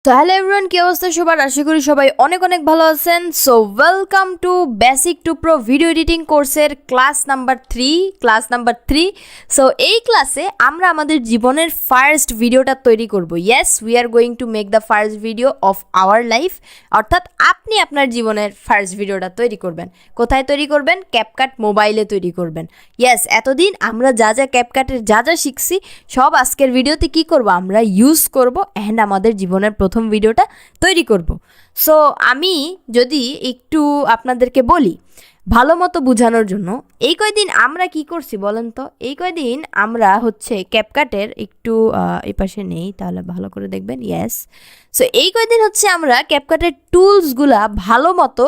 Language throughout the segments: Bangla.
তো হ্যালো এভরিওয়ান, কি অবস্থা সবার? আশা করি সবাই অনেক অনেক ভালো আছেন। So welcome to basic to pro video editing কোর্সের ক্লাস নাম্বার থ্রি। সো এই ক্লাসে আমরা আমাদের জীবনের ফার্স্ট ভিডিওটা তৈরি করব। Yes, we are going to make the first video of our life. অর্থাৎ আপনি আপনার জীবনের ফার্স্ট ভিডিওটা তৈরি করবেন। কোথায় তৈরি করবেন? ক্যাপকাট মোবাইলে তৈরি করবেন। ইয়েস, এতদিন আমরা যা ক্যাপকাটের যা শিখছি সব আজকের ভিডিওতে কি করব? আমরা ইউজ করব অ্যান্ড আমাদের জীবনের প্রথম ভিডিওটা তৈরি করব। সো আমি যদি একটু আপনাদেরকে বলি ভালো মতো বোঝানোর জন্য, এই কয়দিন আমরা কি করছি বলেন তো? এই কয়দিন আমরা হচ্ছে ক্যাপকাটের একটু এই পাশে নেই, তাহলে ভালো করে দেখবেন। ইয়েস, সো এই কয়দিন হচ্ছে আমরা ক্যাপকাটের টুলসগুলা ভালো মতো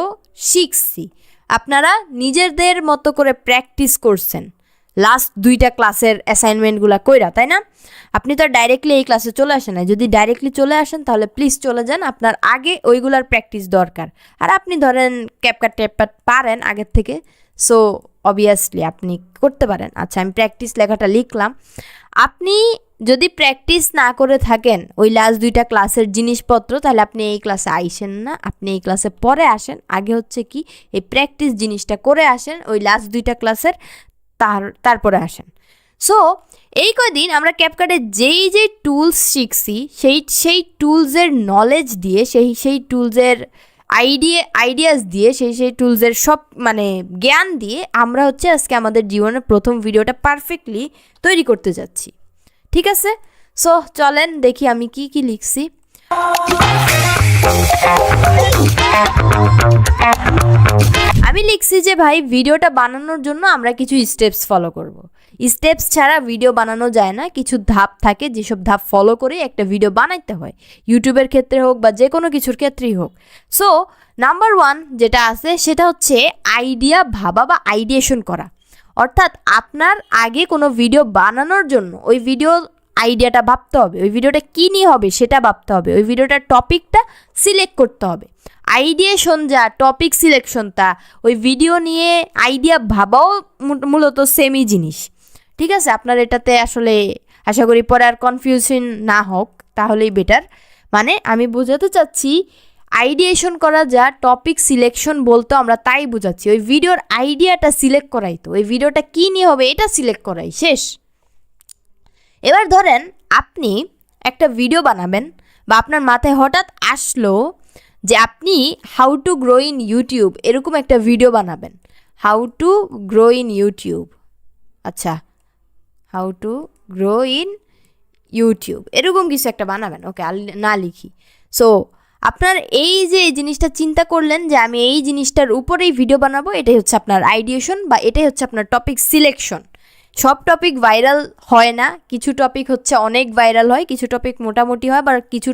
শিখছি। আপনারা নিজেদের মতো করে প্র্যাকটিস করছেন লাস্ট 2টা ক্লাসের অ্যাসাইনমেন্টগুলো কইরা, তাই না? আপনি তো ডাইরেক্টলি এই ক্লাসে চলে আসেন না। যদি ডাইরেক্টলি চলে আসেন তাহলে প্লিজ চলে যান, আপনার আগে ওইগুলার প্র্যাকটিস দরকার। আর আপনি ধরেন ক্যাপকাট পারেন আগের থেকে, সো অবভিয়াসলি আপনি করতে পারেন। আচ্ছা, আমি প্র্যাকটিস লেখাটা লিখলাম। আপনি যদি প্র্যাকটিস না করে থাকেন ওই লাস্ট 2টা ক্লাসের জিনিসপত্র, তাহলে আপনি এই ক্লাসে আইসেন না, আপনি এই ক্লাসে পরে আসেন। আগে হচ্ছে কি এই প্র্যাকটিস জিনিসটা করে আসেন ওই লাস্ট 2টা ক্লাসের, তারপরে আসেন। সো এই কয়দিন আমরা ক্যাপকাটে যেই টুলস শিখছি সেই টুলসের নলেজ দিয়ে, সেই টুলসের আইডিয়াস দিয়ে, সেই টুলসের সব মানে জ্ঞান দিয়ে আমরা হচ্ছে আজকে আমাদের জীবনের প্রথম ভিডিওটা পারফেক্টলি তৈরি করতে যাচ্ছি। ঠিক আছে? সো চলেন দেখি আমি কি লিখছি। আমি লিখছি যে ভাই, ভিডিওটা বানানোর জন্য আমরা কিছু স্টেপস ফলো করব। স্টেপস ছাড়া ভিডিও বানানো যায় না, কিছু ধাপ থাকে, যেসব ধাপ ফলো করে একটা ভিডিও বানাইতে হয়, ইউটিউবের ক্ষেত্রে হোক বা যে কোনো কিছুর ক্ষেত্রেই হোক। সো নাম্বার 1 যেটা আছে সেটা হচ্ছে আইডিয়া ভাবা বা আইডিয়েশন করা। অর্থাৎ আপনার আগে কোনো ভিডিও বানানোর জন্য ওই ভিডিও আইডিয়াটা ভাবতে হবে, ওই ভিডিওটা কী নিয়ে হবে সেটা ভাবতে হবে, ওই ভিডিওটার টপিকটা সিলেক্ট করতে হবে। আইডিয়েশন যা, টপিক সিলেকশনটা, ওই ভিডিও নিয়ে আইডিয়া ভাবাও মূলত সেমই জিনিস। ঠিক আছে? আপনার এটাতে আসলে আশা করি পরে আর কনফিউশন না হোক, তাহলেই বেটার। মানে আমি বোঝাতে চাচ্ছি আইডিয়েশন করা যা, টপিক সিলেকশন বলতো আমরা তাই বোঝাচ্ছি। ওই ভিডিওর আইডিয়াটা সিলেক্ট করাই, তো ওই ভিডিওটা কী নিয়ে হবে এটা সিলেক্ট করাই, শেষ। এবার ধরেন আপনি একটা ভিডিও বানাবেন বা আপনার মাথায় হঠাৎ আসলো যে আপনি how to grow in YouTube এরকম একটা ভিডিও বানাবেন। How to grow in YouTube, আচ্ছা, how to grow in YouTube এরকম কিছু একটা বানাবেন। ওকে, না লিখি। সো আপনার এই যে এই জিনিসটা চিন্তা করলেন যে আমি এই জিনিসটার উপরেই ভিডিও বানাবো, এটাই হচ্ছে আপনার আইডিয়েশন বা এটাই হচ্ছে আপনার টপিক সিলেকশন। সব টপিক ভাইরাল হয় না, কিছু টপিক হচ্ছে অনেক ভাইরাল হয়, কিছু টপিক মোটামুটি হয়, বা কিছু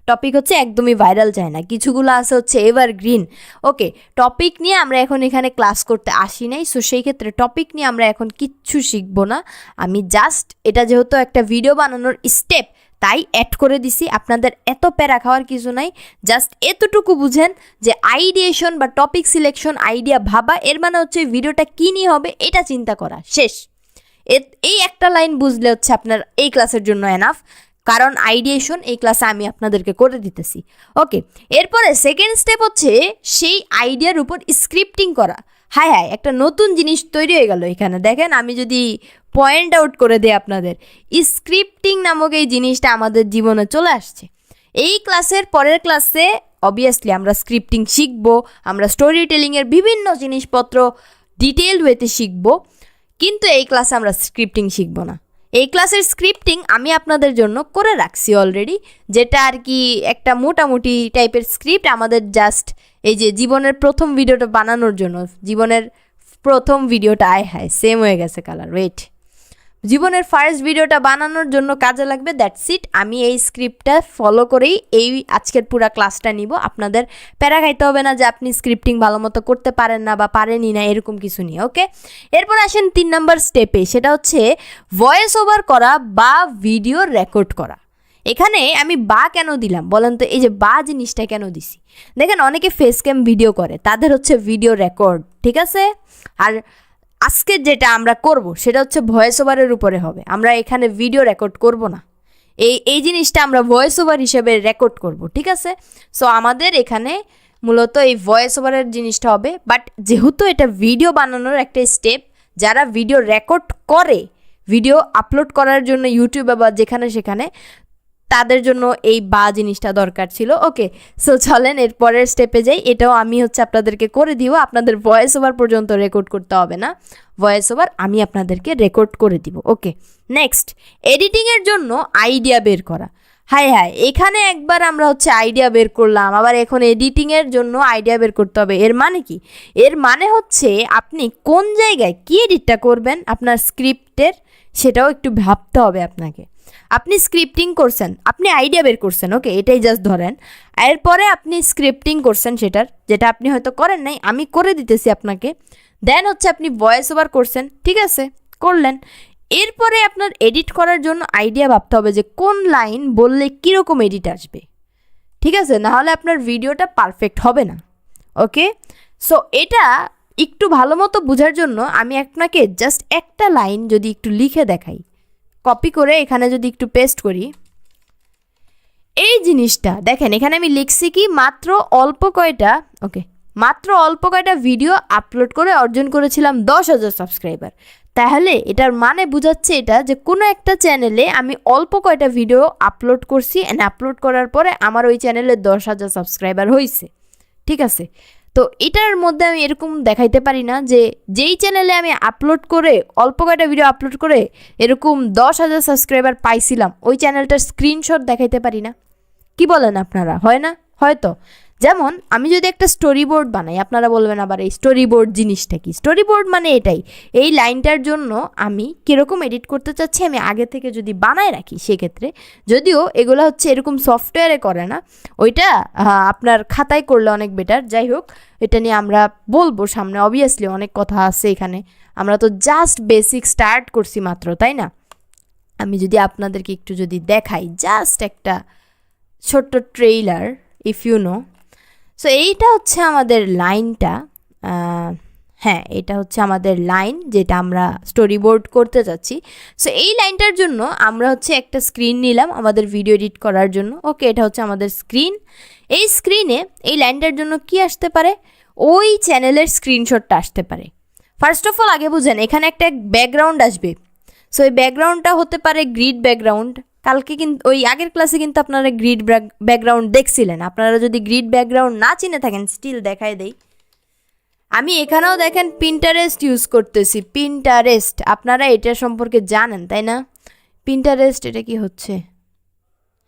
টপিক হচ্ছে একদমই ভাইরাল যায় না, কিছুগুলো আছে হচ্ছে এভারগ্রিন। ওকে, টপিক নিয়ে আমরা এখন এখানে ক্লাস করতে আসি নাই। সো সেই ক্ষেত্রে টপিক নিয়ে আমরা এখন কিচ্ছু শিখবো না। আমি জাস্ট এটা যেহেতু একটা ভিডিও বানানোর স্টেপ তাই অ্যাড করে দিছি। আপনাদের এত প্যারা খাওয়ার কিছু নাই, জাস্ট এতটুকু বুঝেন যে আইডিয়েশন বা টপিক সিলেকশন, আইডিয়া ভাবা, এর মানে হচ্ছে ভিডিওটা কী নিয়ে হবে এটা চিন্তা করা, শেষ। এই একটা লাইন বুঝলে হচ্ছে আপনার এই ক্লাসের জন্য এনাফ, কারণ আইডিয়েশন এই ক্লাসে আমি আপনাদেরকে করে দিতেছি। ওকে, এরপরে সেকেন্ড স্টেপ হচ্ছে সেই আইডিয়ার উপর স্ক্রিপ্টিং করা। হ্যাঁ, একটা নতুন জিনিস তৈরি হয়ে গেল এখানে। দেখেন, আমি যদি পয়েন্ট আউট করে দিই আপনাদের, স্ক্রিপ্টিং নামক এই জিনিসটা আমাদের জীবনে চলে আসছে। এই ক্লাসের পরের ক্লাসে অবভিয়াসলি আমরা স্ক্রিপ্টিং শিখবো, আমরা স্টোরি টেলিংয়ের বিভিন্ন জিনিসপত্র ডিটেইলড ওয়েতে শিখবো, কিন্তু এই ক্লাসে আমরা স্ক্রিপ্টিং শিখবো না। এই ক্লাসের স্ক্রিপ্টিং আমি আপনাদের জন্য করে রাখছি অলরেডি, যেটা আর কি একটা মোটামুটি টাইপের স্ক্রিপ্ট আমাদের জাস্ট এই যে জীবনের প্রথম ভিডিওটা বানানোর জন্য। জীবনের প্রথম ভিডিওটা হায় সেম হয়ে গেছে কালার, ওয়েট, জীবনের ফার্স্ট ভিডিওটা বানানোর জন্য কাজে লাগবে, দ্যাটস ইট। আমি এই স্ক্রিপ্টটা ফলো করেই এই আজকের পুরো ক্লাসটা নিব। আপনাদের প্যারা খাইতে হবে না যে আপনি স্ক্রিপ্টিং ভালো মতো করতে পারেন না বা পারেনই না, এরকম কিছু নিয়ে। ওকে, এরপর আসেন 3 নম্বর স্টেপে, সেটা হচ্ছে ভয়েস ওভার করা বা ভিডিও রেকর্ড করা। এখানে আমি বা কেন দিলাম বলেন তো? এই যে বা জিনিসটা কেন দিছি, দেখেন অনেকে ফেস ক্যাম ভিডিও করে, তাদের হচ্ছে ভিডিও রেকর্ড, ঠিক আছে? আর আজকে যেটা আমরা করব সেটা হচ্ছে ভয়েস ওভারের উপরে হবে, আমরা এখানে ভিডিও রেকর্ড করব না। এই জিনিসটা আমরা ভয়েস ওভার হিসেবে রেকর্ড করব, ঠিক আছে? সো আমাদের এখানে মূলত এই ভয়েস ওভারের জিনিসটা হবে, বাট যেহেতু এটা ভিডিও বানানোর একটা স্টেপ, যারা ভিডিও রেকর্ড করে ভিডিও আপলোড করার জন্য ইউটিউবে বা যেখানে সেখানে, তাদের জন্য এই জিনিসটা দরকার ছিল। ওকে, সো চলেন এর পরের স্টেপে যাই। এটাও আমি আপনাদেরকে করে দিব, আপনাদের ভয়েস ওভার পর্যন্ত রেকর্ড করতে হবে না, ভয়েস ওভার আমি আপনাদেরকে রেকর্ড করে দিব। ওকে, নেক্সট এডিটিংয়ের জন্য আইডিয়া বের করা। হাই এখানে একবার আমরা আইডিয়া বের করলাম, আবার এখন এডিটিংয়ের জন্য আইডিয়া বের করতে হবে। এর মানে কি? এর মানে হচ্ছে আপনি কোন জায়গায় কি এডিটটা করবেন আপনার স্ক্রিপ্টের, সেটাও একটু ভাবতে হবে আপনাকে। আপনি স্ক্রিপ্টিং করছেন, আপনি আইডিয়া বের করছেন, ওকে, এটাই জাস্ট ধরেন। এরপরে আপনি স্ক্রিপ্টিং করছেন সেটার, যেটা আপনি হয়তো করেন নাই, আমি করে দিতেছি আপনাকে। দেন আপনি ভয়েস ওভার করছেন, ঠিক আছে, করলেন। এরপরে আপনার এডিট করার জন্য আইডিয়া ভাবতে হবে যে কোন লাইন বললে কীরকম এডিট আসবে, ঠিক আছে? নাহলে আপনার ভিডিওটা পারফেক্ট হবে না। ওকে, সো এটা একটু ভালো মতো বোঝার জন্য আমি আপনাকে জাস্ট একটা লাইন যদি একটু লিখে দেখাই, কপি করে এখানে যদি একটু পেস্ট করি, এই জিনিসটা দেখেন। এখানে আমি লিখছি কি মাত্র অল্প কয়টা ভিডিও আপলোড করে অর্জন করেছিলাম 10,000 সাবস্ক্রাইবার। তাহলে এটার মানে বোঝাচ্ছে এটা যে কোনো একটা চ্যানেলে আমি অল্প কয়টা ভিডিও আপলোড করছি, অ্যান্ড আপলোড করার পরে আমার ওই চ্যানেলে 10,000 সাবস্ক্রাইবার হয়েছে, ঠিক আছে? তো এটার মধ্যে আমি এরকম দেখাইতে পারি না যে যেই চ্যানেলে আমি অল্প কয়টা ভিডিও আপলোড করে এরকম 10,000 সাবস্ক্রাইবার পাইছিলাম, ওই চ্যানেলটার স্ক্রিনশট দেখাইতে পারি না। কি বলেন আপনারা? হয় না? হয়তো। যেমন আমি যদি একটা স্টোরি বোর্ড বানাই, আপনারা বলবেন আবার এই স্টোরি বোর্ড জিনিসটা কি? স্টোরি বোর্ড মানে এটাই, এই লাইনটার জন্য আমি কীরকম এডিট করতে চাচ্ছি আমি আগে থেকে যদি বানায় রাখি, সেক্ষেত্রে যদিও এগুলো এরকম সফটওয়্যারে করে না, ওইটা আপনার খাতায় করলে অনেক বেটার। যাই হোক, এটা নিয়ে আমরা বলবো সামনে, অবভিয়াসলি অনেক কথা আছে এখানে, আমরা তো জাস্ট বেসিক স্টার্ট করছি মাত্র, তাই না? আমি যদি আপনাদেরকে একটু যদি দেখাই, জাস্ট একটা ছোট্ট trailer, if you know. So এইটা আমাদের লাইনটা, হ্যাঁ এটা আমাদের লাইন যেটা আমরা স্টোরি বোর্ড করতে চাচ্ছি। সো এই লাইনটার জন্য আমরা একটা স্ক্রিন নিলাম আমাদের ভিডিও এডিট করার জন্য। ওকে, এটা আমাদের স্ক্রিন। এই স্ক্রিনে এই লাইনটার জন্য কি আসতে পারে? ওই চ্যানেলের স্ক্রিনশটটা আসতে পারে। ফার্স্ট অফ অল আগে বুঝেন, এখানে একটা ব্যাকগ্রাউন্ড আসবে। সো এই ব্যাকগ্রাউন্ডটা হতে পারে গ্রিড ব্যাকগ্রাউন্ড। কালকে কিন্তু ওই আগের ক্লাসে কিন্তু আপনারা গ্রিড ব্যাকগ্রাউন্ড দেখছিলেন। আপনারা যদি গ্রিড ব্যাকগ্রাউন্ড না চিনে থাকেন, স্টিল দেখাই দেই। আমি এখানেও দেখেন পিন্টারেস্ট ইউজ করতেছি, পিন্টারেস্ট। আপনারা এটা সম্পর্কে জানেন তাই না? পিন্টারেস্ট এটা কি হচ্ছে?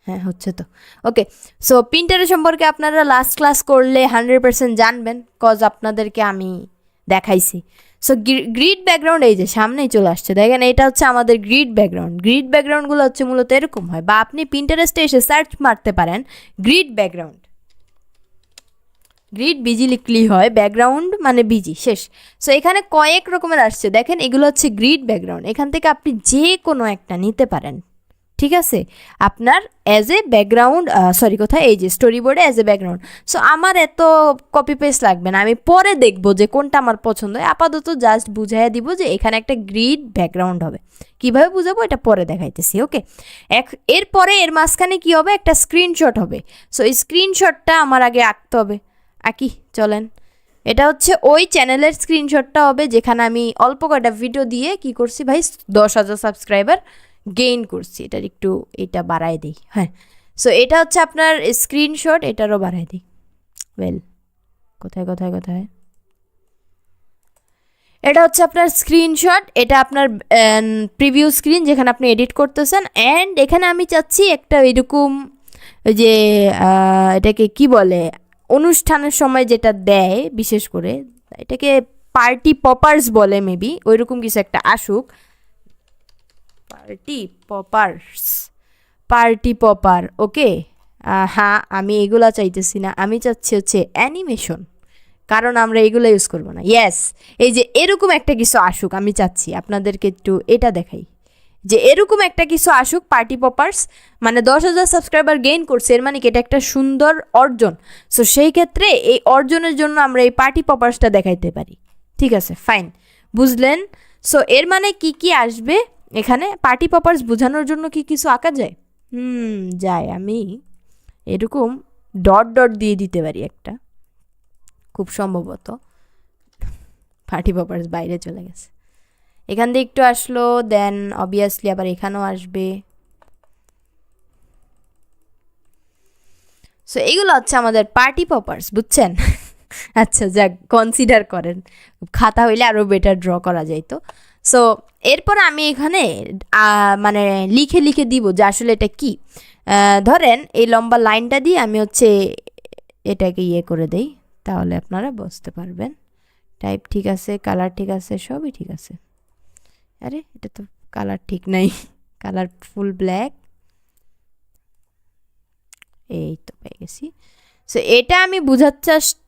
হ্যাঁ হচ্ছে তো। ওকে, সো পিন্টারেস্ট সম্পর্কে আপনারা লাস্ট ক্লাস করলে 100% জানবেন, কজ আপনাদেরকে আমি দেখাইছি। সো গ্রিড ব্যাকগ্রাউন্ড এই যে সামনেই চলে আসছে, দেখেন এটা আমাদের গ্রিড ব্যাকগ্রাউন্ড। গ্রিড ব্যাকগ্রাউন্ডগুলো মূলত এরকম হয়, বা আপনি পিন্টারেস্টে এসে সার্চ মারতে পারেন গ্রিড ব্যাকগ্রাউন্ড। গ্রিড বিজি লিখলেই হয়, ব্যাকগ্রাউন্ড মানে বিজি, শেষ। সো এখানে কয়েক রকমের আসছে, দেখেন এগুলো গ্রিড ব্যাকগ্রাউন্ড। এখান থেকে আপনি যে কোনো একটা নিতে পারেন, ঠিক আছে? আপনার অ্যাজ এ ব্যাকগ্রাউন্ড, এই যে স্টোরি বোর্ডে অ্যাজ এ ব্যাকগ্রাউন্ড। সো আমার এত কপি পেস্ট লাগবে না, আমি পরে দেখবো যে কোনটা আমার পছন্দ হয়। আপাতত জাস্ট বুঝাইয়া দিব যে এখানে একটা গ্রিড ব্যাকগ্রাউন্ড হবে। কীভাবে বুঝাবো এটা পরে দেখাইতেছি। ওকে, এরপরে এর মাঝখানে কি হবে? একটা স্ক্রিনশট হবে। সো এই স্ক্রিনশটটা আমার আগে আঁকতে হবে। আঁকি, চলেন। এটা ওই চ্যানেলের স্ক্রিনশটটা হবে যেখানে আমি অল্প কয়টা ভিডিও দিয়ে কি করছি ভাই, 10,000 সাবস্ক্রাইবার গেইন করছি। এটা বাড়াই দিই। হ্যাঁ, সো এটা আপনার স্ক্রিনশট, এটারও বাড়াই দিই। ওয়েল, কোথায় এটা আপনার স্ক্রিনশট, এটা আপনার প্রিভিউ স্ক্রিন যেখানে আপনি এডিট করতেছেন। অ্যান্ড এখানে আমি চাচ্ছি একটা এরকম যে এটাকে কি বলে, অনুষ্ঠানের সময় যেটা দেয়, বিশেষ করে এটাকে পার্টি পপার্স বলে, মেবি ওইরকম কিছু একটা আসুক। Party popper. ওকে, হ্যাঁ আমি এগুলা চাইতেছি না, আমি চাচ্ছি অ্যানিমেশন, কারণ আমরা এগুলো ইউজ করবো না। ইয়েস, এই যে এরকম একটা কিছু আসুক, আমি চাচ্ছি আপনাদেরকে একটু এটা দেখাই যে এরকম একটা কিছু আসুক। পার্টি পপার্স মানে 10,000 সাবস্ক্রাইবার গেইন করছে, এর মানে কি এটা একটা সুন্দর অর্জন। সো সেই ক্ষেত্রে এই অর্জনের জন্য আমরা এই পার্টি পপার্সটা দেখাইতে পারি। ঠিক আছে, ফাইন, বুঝলেন? সো এর মানে কি আসবে এখানে? পার্টি পপার্স বোঝানোর জন্য কি কিছু আঁকা যায়? যাই আমি এরকম ডট ডট দিয়ে দিতে পারি একটা, খুব সম্ভবত। পার্টি পপার্স বাইরে চলে গেছে, এখান দিয়ে একটু আসলো, দেন অবভিয়াসলি আবার এখানেও আসবে। সো এগুলো হচ্ছে আমাদের পার্টি পপার্স, বুঝছেন? আচ্ছা যাক, কনসিডার করেন, খাতা হইলে আরও বেটার ড্র করা যাইতো। সো এরপর আমি এখানে মানে লিখে লিখে দিব যে আসলে এটা কি। ধরেন এই লম্বা লাইনটা দিয়ে আমি হচ্ছে এটাকে ইয়ে করে দেই, তাহলে আপনারা বুঝতে পারবেন। টাইপ ঠিক আছে, কালার ঠিক আছে, সবই ঠিক আছে। আরে এটা তো কালার ঠিক নাই, কালার ফুল ব্ল্যাক, এই তো পেয়ে গেছি। সো এটা আমি বোঝাতে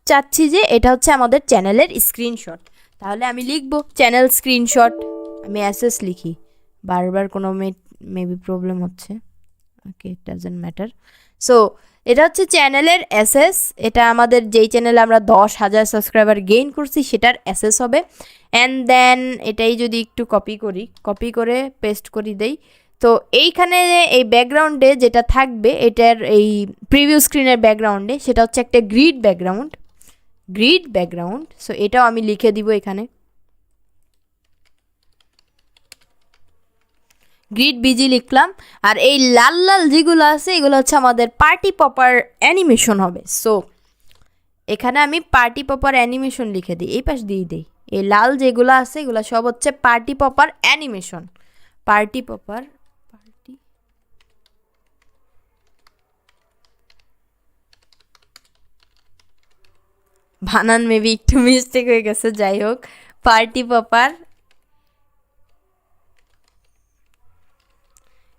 চাচ্ছি যে এটা হচ্ছে আমাদের চ্যানেলের স্ক্রিনশট। তাহলে আমি লিখব চ্যানেল স্ক্রিনশট, আমি অ্যাসেস লিখি, বারবার কোনো মেবি প্রবলেম হচ্ছে, ওকে ডাজন্ট ম্যাটার। সো এটা হচ্ছে চ্যানেলের অ্যাসেস, এটা আমাদের যেই চ্যানেলে আমরা 10,000 সাবস্ক্রাইবার গেইন করছি সেটার অ্যাসেস হবে। অ্যান্ড দেন এটাই যদি একটু কপি করে পেস্ট করি দেই, তো এইখানে এই ব্যাকগ্রাউন্ডে যেটা থাকবে এটার এই প্রিভিউ স্ক্রিনের ব্যাকগ্রাউন্ডে, সেটা হচ্ছে একটা গ্রিড ব্যাকগ্রাউন্ড। সো এটাও আমি লিখে দিব এখানে, গ্রিড বিজি লিখলাম। আর এই লাল লাল যেগুলো আছে এগুলো হচ্ছে আমাদের পার্টি পপার অ্যানিমেশন হবে। সো এখানে আমি পার্টি পপার অ্যানিমেশন লিখে দিই, এই পাশ দিয়ে দিই। এই লাল যেগুলো আছে এগুলো সব হচ্ছে party popper animation. Party popper বানান মেবি একটু মিস্টেক হয়ে গেছে, যাই হোক party popper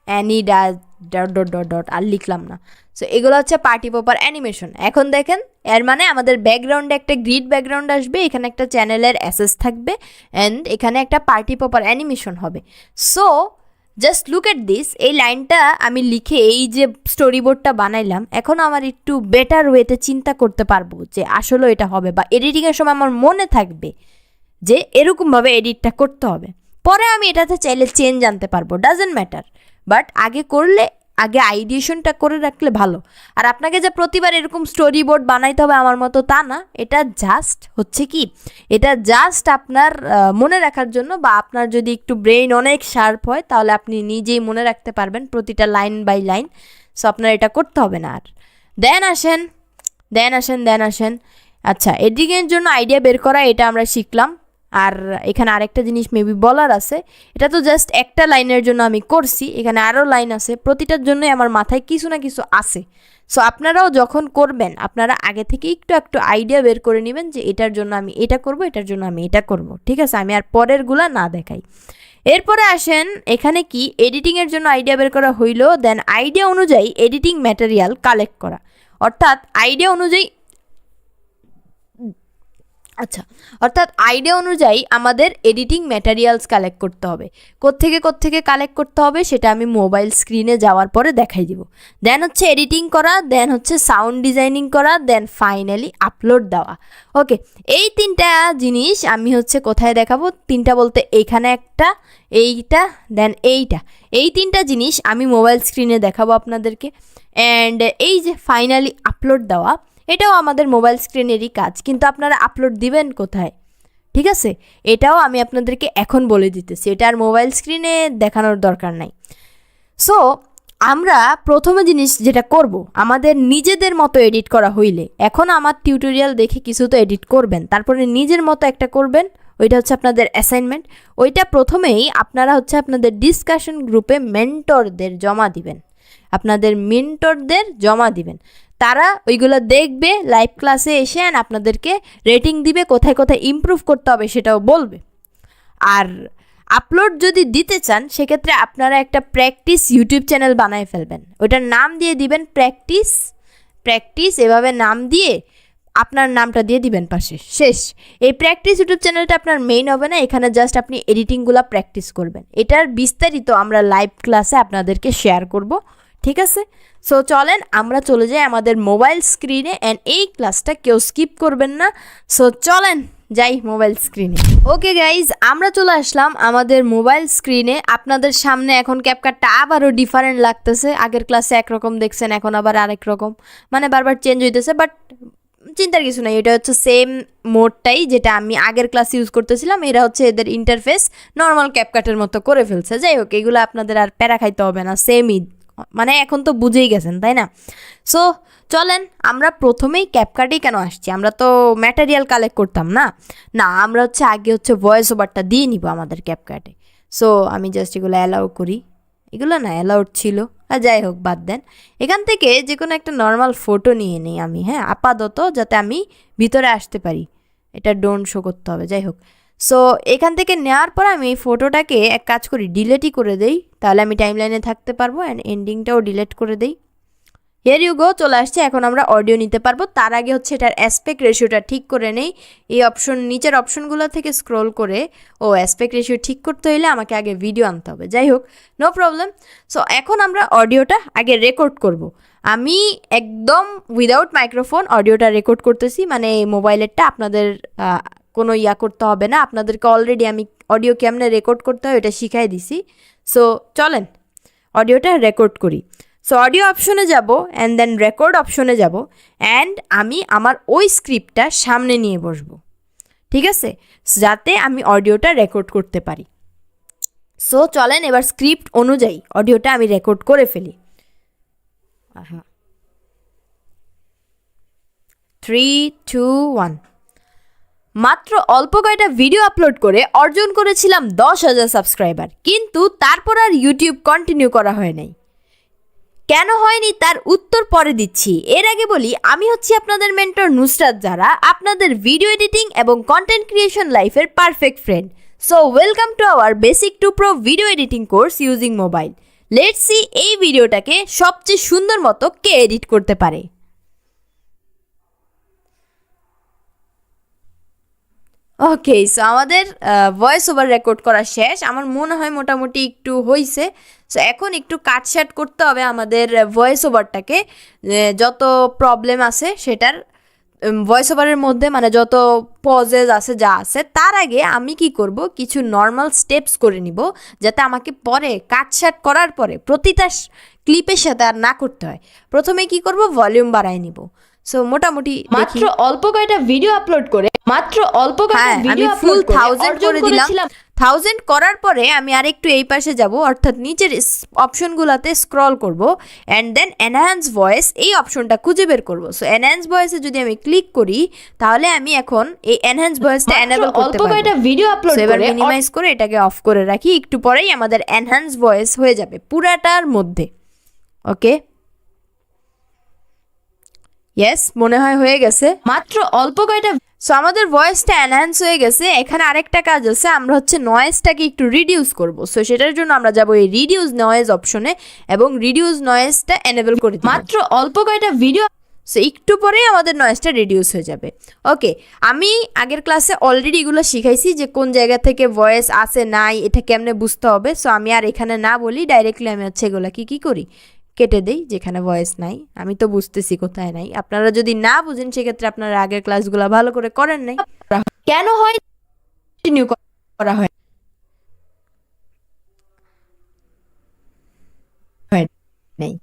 ani dot dot dot dot আর লিখলাম না। সো এগুলো হচ্ছে পার্টি পপার অ্যানিমেশন। এখন দেখেন এর মানে আমাদের ব্যাকগ্রাউন্ডে একটা গ্রিড ব্যাকগ্রাউন্ড আসবে, এখানে একটা চ্যানেলের অ্যাসেস থাকবে, অ্যান্ড এখানে একটা পার্টি পপার অ্যানিমেশন হবে। So just look at this, এই লাইনটা আমি লিখে এই যে স্টোরি বোর্ডটা বানাইলাম, এখন আমার একটু বেটার ওয়েতে চিন্তা করতে পারবো যে আসলে এটা হবে, বা এডিটিংয়ের সময় আমার মনে থাকবে যে এরকমভাবে এডিটটা করতে হবে। পরে আমি এটাতে চাইলে চেঞ্জ আনতে পারবো, ডাজন্ট ম্যাটার। বাট আগে আইডিয়েশনটা করে রাখলে ভালো। আর আপনাকে যে প্রতিবার এরকম স্টোরি বোর্ড বানাইতে হবে আমার মতো তা না, এটা জাস্ট আপনার মনে রাখার জন্য, বা আপনার যদি একটু ব্রেইন অনেক শার্প হয় তাহলে আপনি নিজেই মনে রাখতে পারবেন প্রতিটা লাইন বাই লাইন। সো আপনার এটা করতে হবে না আর। দেন আসেন আচ্ছা, এডিটিংয়ের জন্য আইডিয়া বের করা, এটা আমরা শিখলাম। আর এখানে আরেকটা জিনিস মেবি বলার আছে, এটা তো জাস্ট একটা লাইনের জন্য আমি করছি, এখানে আরও লাইন আছে, প্রতিটার জন্যই আমার মাথায় কিছু না কিছু আছে। সো আপনারাও যখন করবেন আপনারা আগে থেকে একটু আইডিয়া বের করে নেবেন যে এটার জন্য আমি এটা করব, এটার জন্য আমি এটা করব, ঠিক আছে? আমি আর পরেরগুলা না দেখাই। এরপরে আসেন এখানে কি এডিটিংয়ের জন্য আইডিয়া বের করা হইলো, দেন আইডিয়া অনুযায়ী এডিটিং ম্যাটেরিয়াল কালেক্ট করা। অর্থাৎ আইডিয়া অনুযায়ী আমাদের এডিটিং ম্যাটেরিয়ালস কালেক্ট করতে হবে। কোত্থেকে কালেক্ট করতে হবে সেটা আমি মোবাইল স্ক্রিনে যাওয়ার পরে দেখাই দিব। দেন হচ্ছে এডিটিং করা, দেন হচ্ছে সাউন্ড ডিজাইনিং করা, দেন ফাইনালি আপলোড দেওয়া। ওকে, এই তিনটা জিনিস আমি হচ্ছে কোথায় দেখাবো, তিনটা বলতে এইখানে একটা, এইটা, দেন এইটা, এই তিনটা জিনিস আমি মোবাইল স্ক্রিনে দেখাবো আপনাদেরকে। অ্যান্ড এই যে ফাইনালি আপলোড দেওয়া, এটাও আমাদের মোবাইল স্ক্রিনেরই কাজ, কিন্তু আপনারা আপলোড দিবেন কোথায়, ঠিক আছে? এটাও আমি আপনাদেরকে এখন বলে দিতেছি, এটা আর মোবাইল স্ক্রিনে দেখানোর দরকার নাই। সো আমরা প্রথমে জিনিস যেটা করব, আমাদের নিজেদের মতো এডিট করা হইলে, এখন আমার টিউটোরিয়াল দেখে কিছু তো এডিট করবেন, তারপরে নিজের মতো একটা করবেন, ওইটা হচ্ছে আপনাদের অ্যাসাইনমেন্ট। ওইটা প্রথমেই আপনারা হচ্ছে আপনাদের ডিসকাশন গ্রুপে মেন্টরদের জমা দিবেন। তারা ওইগুলো দেখবে, লাইভ ক্লাসে এসে আপনাদেরকে রেটিং দিবে, কোথায় কোথায় ইমপ্রুভ করতে হবে সেটাও বলবে। আর আপলোড যদি দিতে চান সেক্ষেত্রে আপনারা একটা প্র্যাকটিস ইউটিউব চ্যানেল বানায় ফেলবেন, ওইটার নাম দিয়ে দিবেন প্র্যাকটিস, এভাবে নাম দিয়ে আপনার নামটা দিয়ে দিবেন পাশে, শেষ। এই প্র্যাকটিস ইউটিউব চ্যানেলটা আপনার মেইন হবে না, এখানে জাস্ট আপনি এডিটিংগুলো প্র্যাকটিস করবেন। এটার বিস্তারিত আমরা লাইভ ক্লাসে আপনাদেরকে শেয়ার করব, ঠিক আছে? সো চলেন আমরা চলে যাই আমাদের মোবাইল স্ক্রিনে, অ্যান্ড এই ক্লাসটা কেউ স্কিপ করবেন না। সো চলেন যাই মোবাইল স্ক্রিনে। ওকে গাইজ, আমরা চলে আসলাম আমাদের মোবাইল স্ক্রিনে। আপনাদের সামনে এখন ক্যাপকাটটা আবারও ডিফারেন্ট লাগতেছে। আগের ক্লাসে একরকম দেখছেন, এখন আবার আরেক রকম, মানে বারবার চেঞ্জ হইতেছে। বাট চিন্তার কিছু নাই, এটা হচ্ছে সেম মোডটাই যেটা আমি আগের ক্লাসে ইউজ করতেছিলাম। এরা হচ্ছে এদের ইন্টারফেস নর্মাল ক্যাপকাটের মতো করে ফেলছে। যাই হোক, এগুলো আপনাদের আর প্যারা খাইতে হবে না, সেমই, মানে এখন তো বুঝেই গেছেন তাই না? সো চলেন, আমরা প্রথমেই ক্যাপকাটেই কেন আসছি, আমরা তো ম্যাটেরিয়াল কালেক্ট করতাম না। না, আমরা হচ্ছে আগে হচ্ছে ভয়েস ওভারটা দিয়ে নিব আমাদের ক্যাপকাটে। সো আমি জাস্ট এগুলো অ্যালাউ করি, এগুলো না অ্যালাউড ছিল, আর যাই হোক বাদ দেন। এখান থেকে যে কোনো একটা নর্মাল ফটো নিয়ে নিই আমি, হ্যাঁ আপাতত, যাতে আমি ভিতরে আসতে পারি। এটা ডোন্ট শো করতে হবে, যাই হোক। সো এখান থেকে নেওয়ার পর আমি এই ফটোটাকে এক কাজ করি, ডিলেটই করে দেই, তাহলে আমি টাইমলাইনে থাকতে পারবো। অ্যান্ড এন্ডিংটাও ডিলেট করে দেই। হিয়ার ইউ গো, চলে আসছে। এখন আমরা অডিও নিতে পারবো। তার আগে হচ্ছে এটার অ্যাসপেক্ট রেশিওটা ঠিক করে নেই। এই অপশন, নিচের অপশনগুলো থেকে স্ক্রল করে অ্যাসপেক্ট রেশিও ঠিক করতে হইলে আমাকে আগে ভিডিও আনতে হবে। যাই হোক, নো প্রবলেম। সো এখন আমরা অডিওটা আগে রেকর্ড করব। আমি একদম উইদাউট মাইক্রোফোন অডিওটা রেকর্ড করতেছি, মানে মোবাইলেরটা। আপনাদের কোনো করতে হবে না, আপনাদেরকে অলরেডি আমি অডিও কেমনে রেকর্ড করতে হয় এটা শিখাই দিছি। সো চলেন অডিওটা রেকর্ড করি। সো অডিও অপশনে যাব, অ্যান্ড দেন রেকর্ড অপশনে যাব, অ্যান্ড আমি আমার ওই স্ক্রিপ্টটা সামনে নিয়ে বসবো, ঠিক আছে, যাতে আমি অডিওটা রেকর্ড করতে পারি। সো চলেন এবার স্ক্রিপ্ট অনুযায়ী অডিওটা আমি রেকর্ড করে ফেলি। 3, 2, 1। মাত্র অল্প কয়টা ভিডিও আপলোড করে অর্জন করেছিলাম 10,000 সাবস্ক্রাইবার, কিন্তু তারপর আর ইউটিউব কন্টিনিউ করা হয় নাই। কেন হয়নি তার উত্তর পরে দিচ্ছি। এর আগে বলি, আমি হচ্ছি আপনাদের মেন্টর নুসরাত, যারা আপনাদের ভিডিও এডিটিং এবং কন্টেন্ট ক্রিয়েশন লাইফের perfect friend. So welcome to our basic to pro video editing course using mobile. Let's see এই ভিডিওটাকে সবচেয়ে সুন্দর মতো কে এডিট করতে পারে। ওকে, সো আমাদের ভয়েস ওভার রেকর্ড করা শেষ। আমার মনে হয় মোটামুটি একটু হয়েছে। সো এখন একটু কাটছাট করতে হবে আমাদের ভয়েস ওভারটাকে, যত প্রবলেম আছে সেটার ভয়েস ওভারের মধ্যে, মানে যত পজেস আছে যা আছে। তার আগে আমি কি করব, কিছু নর্মাল স্টেপস করে নিব, যাতে আমাকে পরে কাটছাট করার পরে প্রতিটা ক্লিপের সাথে আর না করতে হয়। প্রথমে কি করব, ভলিউম বাড়ায় নিব। সো মোটামুটি মাত্র অল্প কয়টা ভিডিও আপলোড করে আমি ফুল 1000 করে দিলাম। 1000 করার পরে আমি আরেকটু এই পাশে যাব, অর্থাৎ নিচের অপশনগুলোতে স্ক্রল করব, অ্যান্ড দেন এনহ্যান্স ভয়েস এই অপশনটা খুঁজে বের করব। সো এনহ্যান্স ভয়েসে যদি আমি ক্লিক করি, তাহলে আমি এখন এই এনহ্যান্স ভয়েসটা এনেবল করতে পারবো। অল্প কয়টা ভিডিও আপলোড করে এবার মিনিমাইজ করে এটাকে অফ করে রাখি। একটু পরেই আমাদের এনহ্যান্স ভয়েস হয়ে যাবে পুরাটার মধ্যে। ওকে, ইয়েস, মনে হয় হয়ে গেছে। মাত্র অল্প কয়টা সো আমাদের ভয়েসটা এনহ্যান্স হয়ে গেছে। এখানে আরেকটা কাজ আছে, আমরা হচ্ছে নয়েজটাকে একটু রিডিউস করব। সো সেটার জন্য আমরা যাব এই রিডিউস নয়েজ অপশনে, এবং রিডিউস নয়েজটা এনেবল করে দিই। মাত্র অল্প কয়টা ভিডিও সো একটু পরেই আমাদের নয়েজটা রিডিউস হয়ে যাবে। ওকে, আমি আগের ক্লাসে অলরেডি এগুলো শিখাইছি যে কোন জায়গা থেকে ভয়েস আসে নাই, এটা কেমনে বুঝতে হবে। সো আমি আর এখানে না বলি, ডাইরেক্টলি আমি হচ্ছে এগুলো কি করি, কেটে দেই যেখানে ভয়েস নাই। আমি তো বুঝতেছি কোথায় নাই, আপনারা যদি না বুঝেন সেক্ষেত্রে আপনারা আগের ক্লাসগুলো ভালো করে করেন নাই। কেন হয় কন্টিনিউ করা হয় নেই।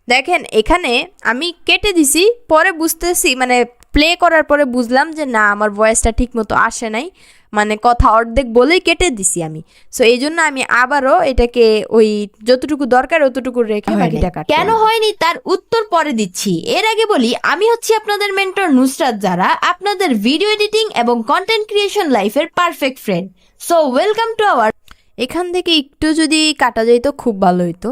দেখেন এখানে আমি কেটে দিছি, পরে বুঝতেছি, মানে প্লে করার পরে বুঝলাম যে না, আমার ভয়েসটা ঠিক মতো আসে নাই, মানে কথা অর্ধেক বলেই কেটে দিছি আমি। সো এই জন্য আমি আবারও এটাকে ওই যতটুকু দরকার অতটুকু রেখে বাকিটা কাটবো। কেন হয়নি তার উত্তর পরে দিচ্ছি। এর আগে বলি, আমি হচ্ছি আপনাদের মেন্টর নুসরাত, যারা আপনাদের ভিডিও এডিটিং এবং কন্টেন্ট ক্রিয়েশন লাইফের perfect friend. So welcome to our. এখান থেকে একটু যদি কাটা যাইতো খুব ভালো হইতো।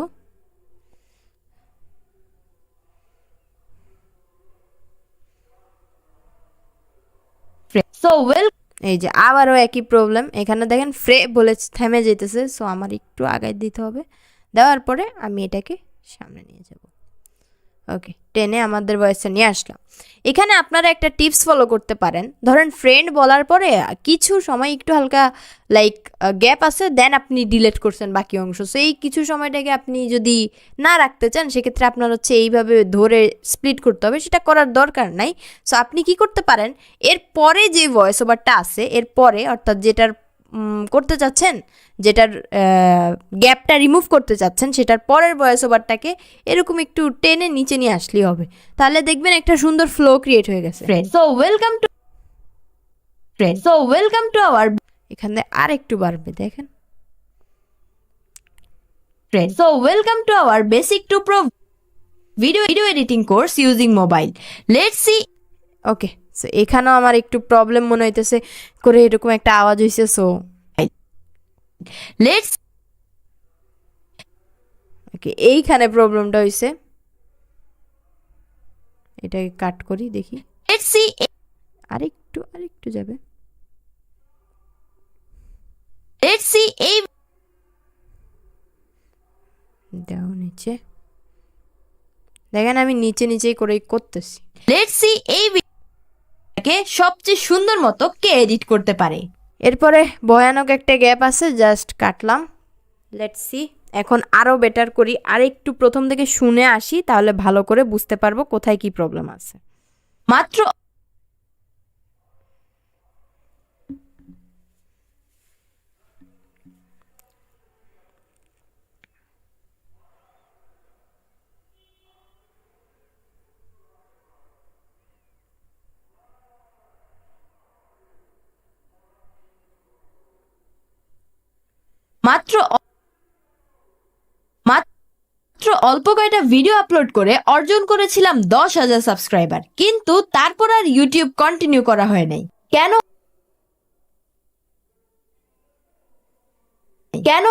সো ওয়েল, এই যে আবারও একই প্রবলেম, এখানে দেখেন ফ্রে বলে থেমে যেতেছে। সো আমার একটু আগায় দিতে হবে, দেওয়ার পরে আমি এটাকে সামনে নিয়ে যাব। ওকে, টেনে আমাদের ভয়েসটা নিয়ে আসলাম। এখানে আপনারা একটা টিপস ফলো করতে পারেন। ধরেন ফ্রেন্ড বলার পরে কিছু সময় একটু হালকা লাইক গ্যাপ আছে, দেন আপনি ডিলিট করছেন বাকি অংশ। সো এই কিছু সময়টাকে আপনি যদি না রাখতে চান, সেক্ষেত্রে আপনার হচ্ছে এইভাবে ধরে স্প্লিট করতে হবে, সেটা করার দরকার নাই। সো আপনি কি করতে পারেন, এর পরে যে ভয়েস ওভারটা আছে, এর পরে অর্থাৎ যেটার করতে চাচ্ছেন, যেটার গ্যাপটা রিমুভ করতে চাচ্ছেন, সেটার পরের ভয়েস ওভারটাকে এরকম একটু টেনে নিচে নিয়ে আসলেই হবে। তাহলে দেখবেন একটা সুন্দর ফ্লো ক্রিয়েট হয়ে গেছে। So welcome to our এখানে আর একটু বাড়বে, দেখেন। basic to pro video editing course using mobile. Let's see. Okay, so এখানেও আমার একটু প্রবলেম মনে হইতেছে করে, এরকম একটা আওয়াজ হয়েছে। সো Let's ওকে, এইখানে প্রবলেমটা হয়েছে, এটাকে কাট করি, দেখি। see. আরেকটু যাবে। Let's see a দাও নিচে, দেখেন আমি নিচে নিচেই করে করতেছি। Let's see এই ভিডিওটাকে সবচেয়ে সুন্দর মতো কে এডিট করতে পারে। এরপরে ভয়ানক একটা গ্যাপ আছে, জাস্ট কাটলাম। লেটস সি, এখন আরও বেটার করি, আরেকটু প্রথম থেকে শুনে আসি, তাহলে ভালো করে বুঝতে পারবো কোথায় কি প্রবলেম আছে। মাত্র মাত্র মাত্র অল্প কয়টা ভিডিও আপলোড করে অর্জন করেছিলাম 10,000 সাবস্ক্রাইবার, কিন্তু তারপর আর ইউটিউব কন্টিনিউ করা হয় নাই। কেন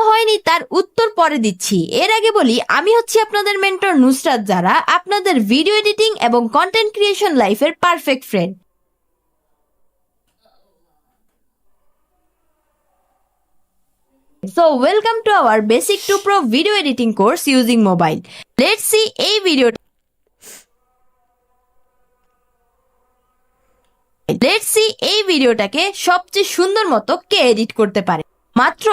হয়নি তার উত্তর পরে দিচ্ছি। এর আগে বলি, আমি হচ্ছি আপনাদের মেন্টর নুসরাত, যারা আপনাদের ভিডিও এডিটিং এবং কন্টেন্ট ক্রিয়েশন লাইফের perfect friend. So welcome to our basic to pro video editing course using mobile. Let's see এই ভিডিওটাকে সবচেয়ে সুন্দর মতো কে এডিট করতে পারে। মাত্র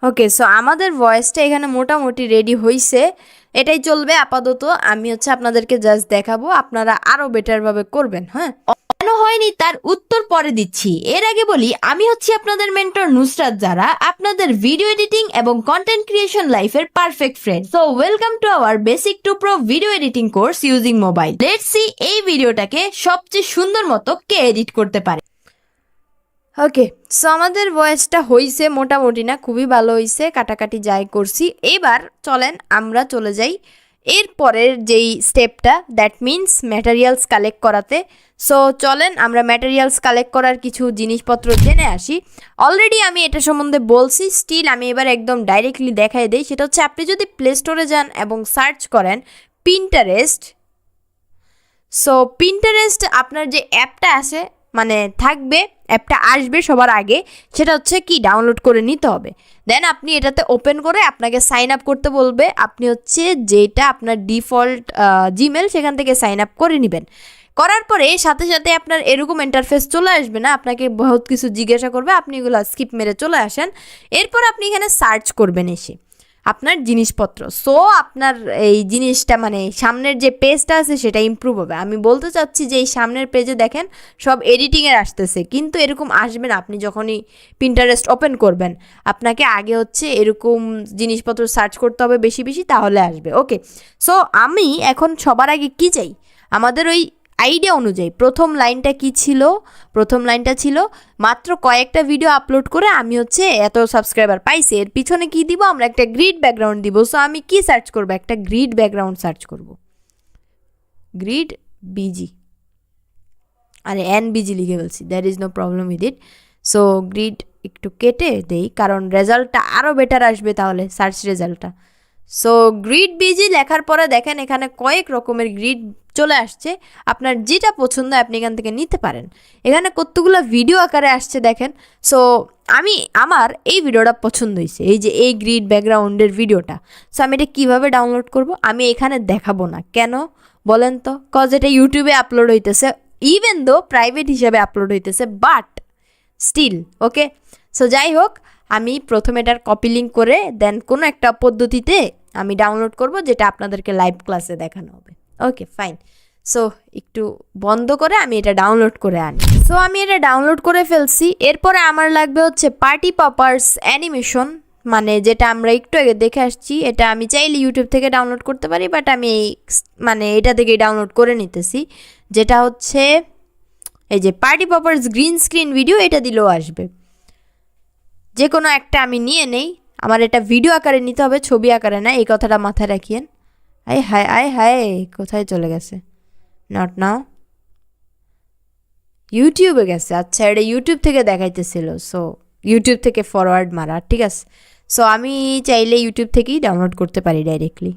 ওকে, সো আমাদের ভয়েসটা এখানে মোটামুটি রেডি হয়েছে, এটাই চলবে আপাতত। আমি হচ্ছে আপনাদেরকে জাস্ট দেখাবো, আপনারা আরও বেটারভাবে করবেন। হ্যাঁ, কেন হয়নি তার উত্তর পরে দিচ্ছি। এর আগে বলি, আমি হচ্ছি আপনাদের মেন্টর নুসরাত, যারা আপনাদের ভিডিও এডিটিং এবং কন্টেন্ট ক্রিয়েশন লাইফের perfect friend. So welcome to our basic to pro video editing course using mobile. Let's see এই ভিডিওটাকে সবচেয়ে সুন্দর মতো কে এডিট করতে পারে। ওকে, সো আমাদের ভয়েসটা হয়েছে মোটামুটি, না খুবই ভালো হয়েছে, কাটাকাটি যাই করছি। এবার চলেন আমরা চলে যাই এরপরের যেই স্টেপটা, দ্যাট মিনস ম্যাটেরিয়ালস কালেক্ট করাতে। সো চলেন আমরা ম্যাটেরিয়ালস কালেক্ট করার কিছু জিনিসপত্র জেনে আসি। অলরেডি আমি এটা সম্বন্ধে বলছি, স্টিল আমি এবার একদম ডাইরেক্টলি দেখাই দিই। সেটা হচ্ছে, আপনি যদি প্লে স্টোরে যান এবং সার্চ করেন পিন্টারেস্ট, সো পিন্টারেস্ট আপনার যে অ্যাপটা আছে মানে থাকবে, অ্যাপটা আসবে সবার আগে, সেটা হচ্ছে কি ডাউনলোড করে নিতে হবে। দেন আপনি এটাতে ওপেন করে আপনাকে সাইন আপ করতে বলবে। আপনি হচ্ছে যেটা আপনার ডিফল্ট জিমেল, সেখান থেকে সাইন আপ করে নেবেন। করার পরে সাথে সাথে আপনার এরকম ইন্টারফেস চলে আসবে না, আপনাকে বহুত কিছু জিজ্ঞাসা করবে, আপনি এগুলো স্কিপ মেরে চলে আসেন। এরপর আপনি এখানে সার্চ করবেন এসে আপনার জিনিসপত্র। সো আপনার এই জিনিসটা মানে সামনের যে পেজটা আছে সেটা ইমপ্রুভ হবে। আমি বলতে চাচ্ছি যে এই সামনের পেজে দেখেন সব এডিটিংয়ের আসতেছে, কিন্তু এরকম আসবে না আপনি যখনই পিন্টারেস্ট ওপেন করবেন। আপনাকে আগে হচ্ছে এরকম জিনিসপত্র সার্চ করতে হবে বেশি বেশি, তাহলে আসবে। ওকে, সো আমি এখন সবার আগে কি চাই, আমাদের ওই আইডিয়া অনুযায়ী প্রথম লাইনটা কি ছিল? প্রথম লাইনটা ছিল মাত্র কয়েকটা ভিডিও আপলোড করে আমি হচ্ছে এত সাবস্ক্রাইবার পাইছি। এর পিছনে কি দিব? আমরা একটা গ্রিড ব্যাকগ্রাউন্ড দিব। সো আমি কি সার্চ করব? একটা গ্রিড ব্যাকগ্রাউন্ড সার্চ করব, গ্রিড বিজি, আরে NBG লিখে ফেলছি, there is no problem with it. So grid একটু কেটে দেই, কারণ রেজাল্টটা আরও বেটার আসবে তাহলে, সার্চ রেজাল্টটা। সো গ্রিড বিজি লেখার পরে দেখেন এখানে কয়েক রকমের গ্রিড চলে আসছে, আপনার যেটা পছন্দ আপনি এখান থেকে নিতে পারেন। এখানে কতগুলো ভিডিও আকারে আসছে দেখেন। সো আমার এই ভিডিওটা পছন্দ হয়েছে, এই যে এই গ্রিড ব্যাকগ্রাউন্ডের ভিডিওটা। সো আমি এটা কীভাবে ডাউনলোড করব আমি এখানে দেখাবো না, কেন বলেন তো? কজ এটা ইউটিউবে আপলোড হইতেছে, ইভেন দো প্রাইভেট হিসাবে আপলোড হইতেছে, বাট স্টিল ওকে। সো যাই হোক, আমি প্রথমে এটার কপি লিঙ্ক করে দেন কোনো একটা পদ্ধতিতে আমি ডাউনলোড করব, যেটা আপনাদেরকে লাইভ ক্লাসে দেখানো হবে। Okay fine. সো একটু বন্ধ করে আমি এটা ডাউনলোড করে আনি। সো আমি এটা ডাউনলোড করে ফেলছি। এরপরে আমার লাগবে হচ্ছে পার্টি পপার্স অ্যানিমেশন, মানে যেটা আমরা একটু আগে দেখে আসছি। এটা আমি চাইলে ইউটিউব থেকে ডাউনলোড করতে পারি, বাট আমি মানে এটা থেকেই ডাউনলোড করে নিতেছি, যেটা হচ্ছে এই যে party papa's green screen video, এটা দিলেও আসবে। যে কোনো একটা আমি নিয়ে নেই। আমার এটা ভিডিও আকারে নিতে হবে, ছবি আকারে না, এই কথাটা মাথায় রাখিয়েন। আয় হায় কোথায় চলে গেছে? নট নাও, ইউটিউবে গেছে। আচ্ছা, এটা ইউটিউব থেকে দেখাইতেছিল, সো ইউটিউব থেকে ফরওয়ার্ড মারা, ঠিক আছে। সো আমি চাইলে ইউটিউব থেকেই ডাউনলোড করতে পারি ডাইরেক্টলি।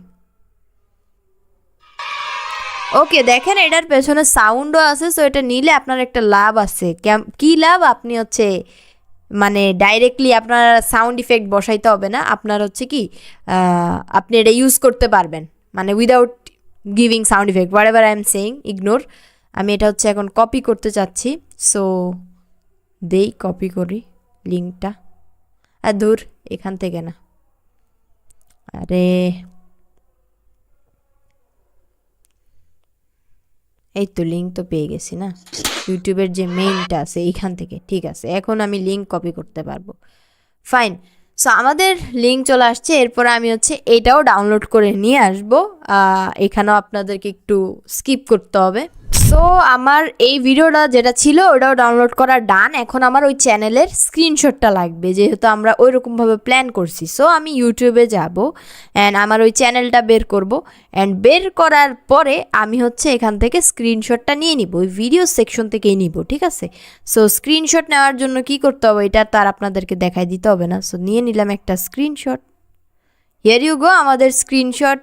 ওকে, দেখেন এটার পেছনে সাউন্ডও আছে। সো এটা নিলে আপনার একটা লাভ আছে। কি লাভ? আপনি হচ্ছে মানে ডাইরেক্টলি আপনার সাউন্ড ইফেক্ট বসাইতে হবে না। আপনার হচ্ছে কি আপনি এটা ইউজ করতে পারবেন, মানে without giving sound effect. What ever I am saying, ignore. আমি এটা হচ্ছে এখন কপি করতে চাচ্ছি। সো দেই, কপি করি লিঙ্কটা। আর দূর, এখান থেকে না, আরে এই তো লিঙ্ক তো পেয়ে গেছি না, ইউটিউবের যে মেইনটা আছে এইখান থেকে। ঠিক আছে, এখন আমি লিঙ্ক কপি করতে পারবো। ফাইন। সো আমাদের লিঙ্ক চলে আসছে। এরপর আমি হচ্ছে এটাও ডাউনলোড করে নিয়ে আসবো। এখানেও আপনাদেরকে একটু স্কিপ করতে হবে। সো আমার এই ভিডিওটা যেটা ছিল ওটাও ডাউনলোড করা ডান। এখন আমার ওই চ্যানেলের স্ক্রিনশটটা লাগবে, যেহেতু আমরা ওই রকমভাবে প্ল্যান করছি। সো আমি ইউটিউবে যাব অ্যান্ড আমার ওই চ্যানেলটা বের করব, অ্যান্ড বের করার পরে আমি হচ্ছে এখান থেকে স্ক্রিনশটটা নিয়ে নিব, ওই ভিডিও সেকশন থেকেই নিব, ঠিক আছে। সো স্ক্রিনশট নেওয়ার জন্য কি করতে হবে এটা তো আর আপনাদেরকে দেখাই দিতে হবে না। সো নিয়ে নিলাম একটা স্ক্রিনশট। হিয়ার ইউ গো, আমাদের স্ক্রিনশট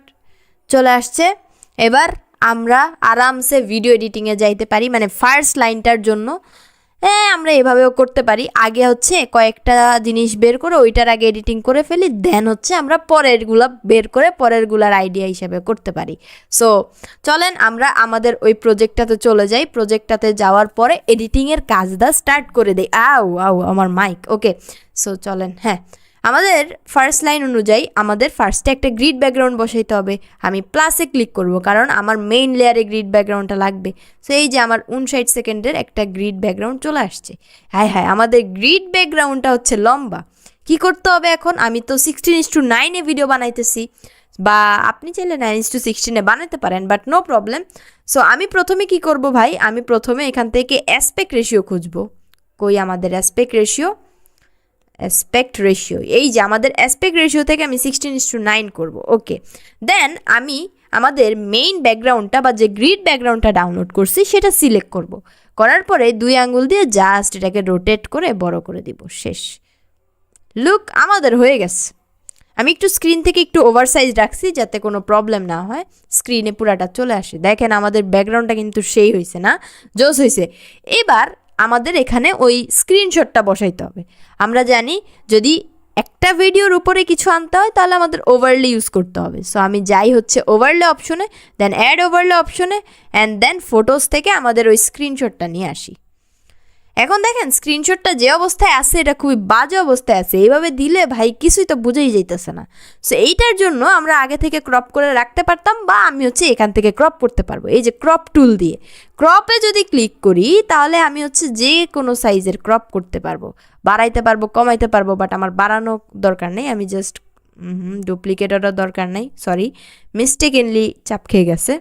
চলে আসছে। এবার আমরা আরামসে ভিডিও এডিটিংয়ে যাইতে পারি, মানে ফার্স্ট লাইনটার জন্য আমরা এভাবেও করতে পারি। আগে হচ্ছে কয়েকটা জিনিস বের করে ওইটার আগে এডিটিং করে ফেলি, দেন হচ্ছে আমরা পরেরগুলা বের করে পরেরগুলার আইডিয়া হিসাবে করতে পারি। সো চলেন আমরা আমাদের ওই প্রজেক্টটাতে চলে যাই। প্রজেক্টটাতে যাওয়ার পরে এডিটিংয়ের কাজটা স্টার্ট করে দেই। আমার মাইক। ওকে, সো চলেন। হ্যাঁ, আমাদের ফার্স্ট লাইন অনুযায়ী আমাদের ফার্স্টে একটা গ্রিড ব্যাকগ্রাউন্ড বসাইতে হবে। আমি প্লাসে ক্লিক করব, কারণ আমার মেইন লেয়ারে গ্রিড ব্যাকগ্রাউন্ডটা লাগবে। সো এই যে আমার 59 সেকেন্ডের একটা গ্রিড ব্যাকগ্রাউন্ড চলে আসছে। হ্যাঁ, আমাদের গ্রিড ব্যাকগ্রাউন্ডটা হচ্ছে লম্বা। কি করতে হবে এখন? আমি তো 16:9 ভিডিও বানাইতেছি, বা আপনি চাইলে 9:16 বানাতে পারেন, বাট নো প্রবলেম। সো আমি প্রথমে কি করব ভাই, আমি প্রথমে এখান থেকে অ্যাসপেক্ট রেশিও খুঁজবো। কই আমাদের অ্যাসপেক্ট রেশিও? এই যে আমাদের অ্যাসপেক্ট রেশিও থেকে আমি 16:9 করব। ওকে, দেন আমি আমাদের মেইন ব্যাকগ্রাউন্ডটা বা যে গ্রিড ব্যাকগ্রাউন্ডটা ডাউনলোড করছি সেটা সিলেক্ট করব। করার পরে 2 আঙ্গুল দিয়ে জাস্ট এটাকে রোটেট করে বড় করে দিব। শেষ। লুক, আমাদের হয়ে গেছে। আমি একটু স্ক্রিন থেকে একটু ওভারসাইজ রাখছি যাতে কোনো প্রবলেম না হয়, স্ক্রিনে পুরাটা চলে আসে। দেখেন আমাদের ব্যাকগ্রাউন্ডটা কিন্তু সেই হয়েছে না, জোস হয়েছে। এবার আমাদের এখানে ওই স্ক্রিনশটটা বসাইতে হবে। আমরা জানি যদি একটা ভিডিওর উপরে কিছু আনতে হয় তাহলে আমাদের ওভারলে ইউজ করতে হবে। সো আমি যাই হচ্ছে ওভারলে অপশনে, দেন অ্যাড ওভারলে অপশনে, অ্যান্ড দেন ফটোস থেকে আমাদের ওই স্ক্রিনশটটা নিয়ে আসি। এখন দেখেন স্ক্রিনশটটা যে অবস্থায় আছে এটা খুবই বাজে অবস্থায় আছে। এইভাবে দিলে ভাই কিছুই তো বুঝেই যাইতেছে না। সো এইটার জন্য আমরা আগে থেকে ক্রপ করে রাখতে পারতাম, বা আমি হচ্ছে এখান থেকে ক্রপ করতে পারবো এই যে ক্রপ টুল দিয়ে। ক্রপে যদি ক্লিক করি তাহলে আমি হচ্ছে যে কোনো সাইজের ক্রপ করতে পারবো, বাড়াইতে পারবো, কমাইতে পারবো। বাট আমার বাড়ানো দরকার নেই, আমি জাস্ট ডুপ্লিকেটেরও দরকার নেই। সরি, মিস্টেকেনলি চাপ খেয়ে গেছে।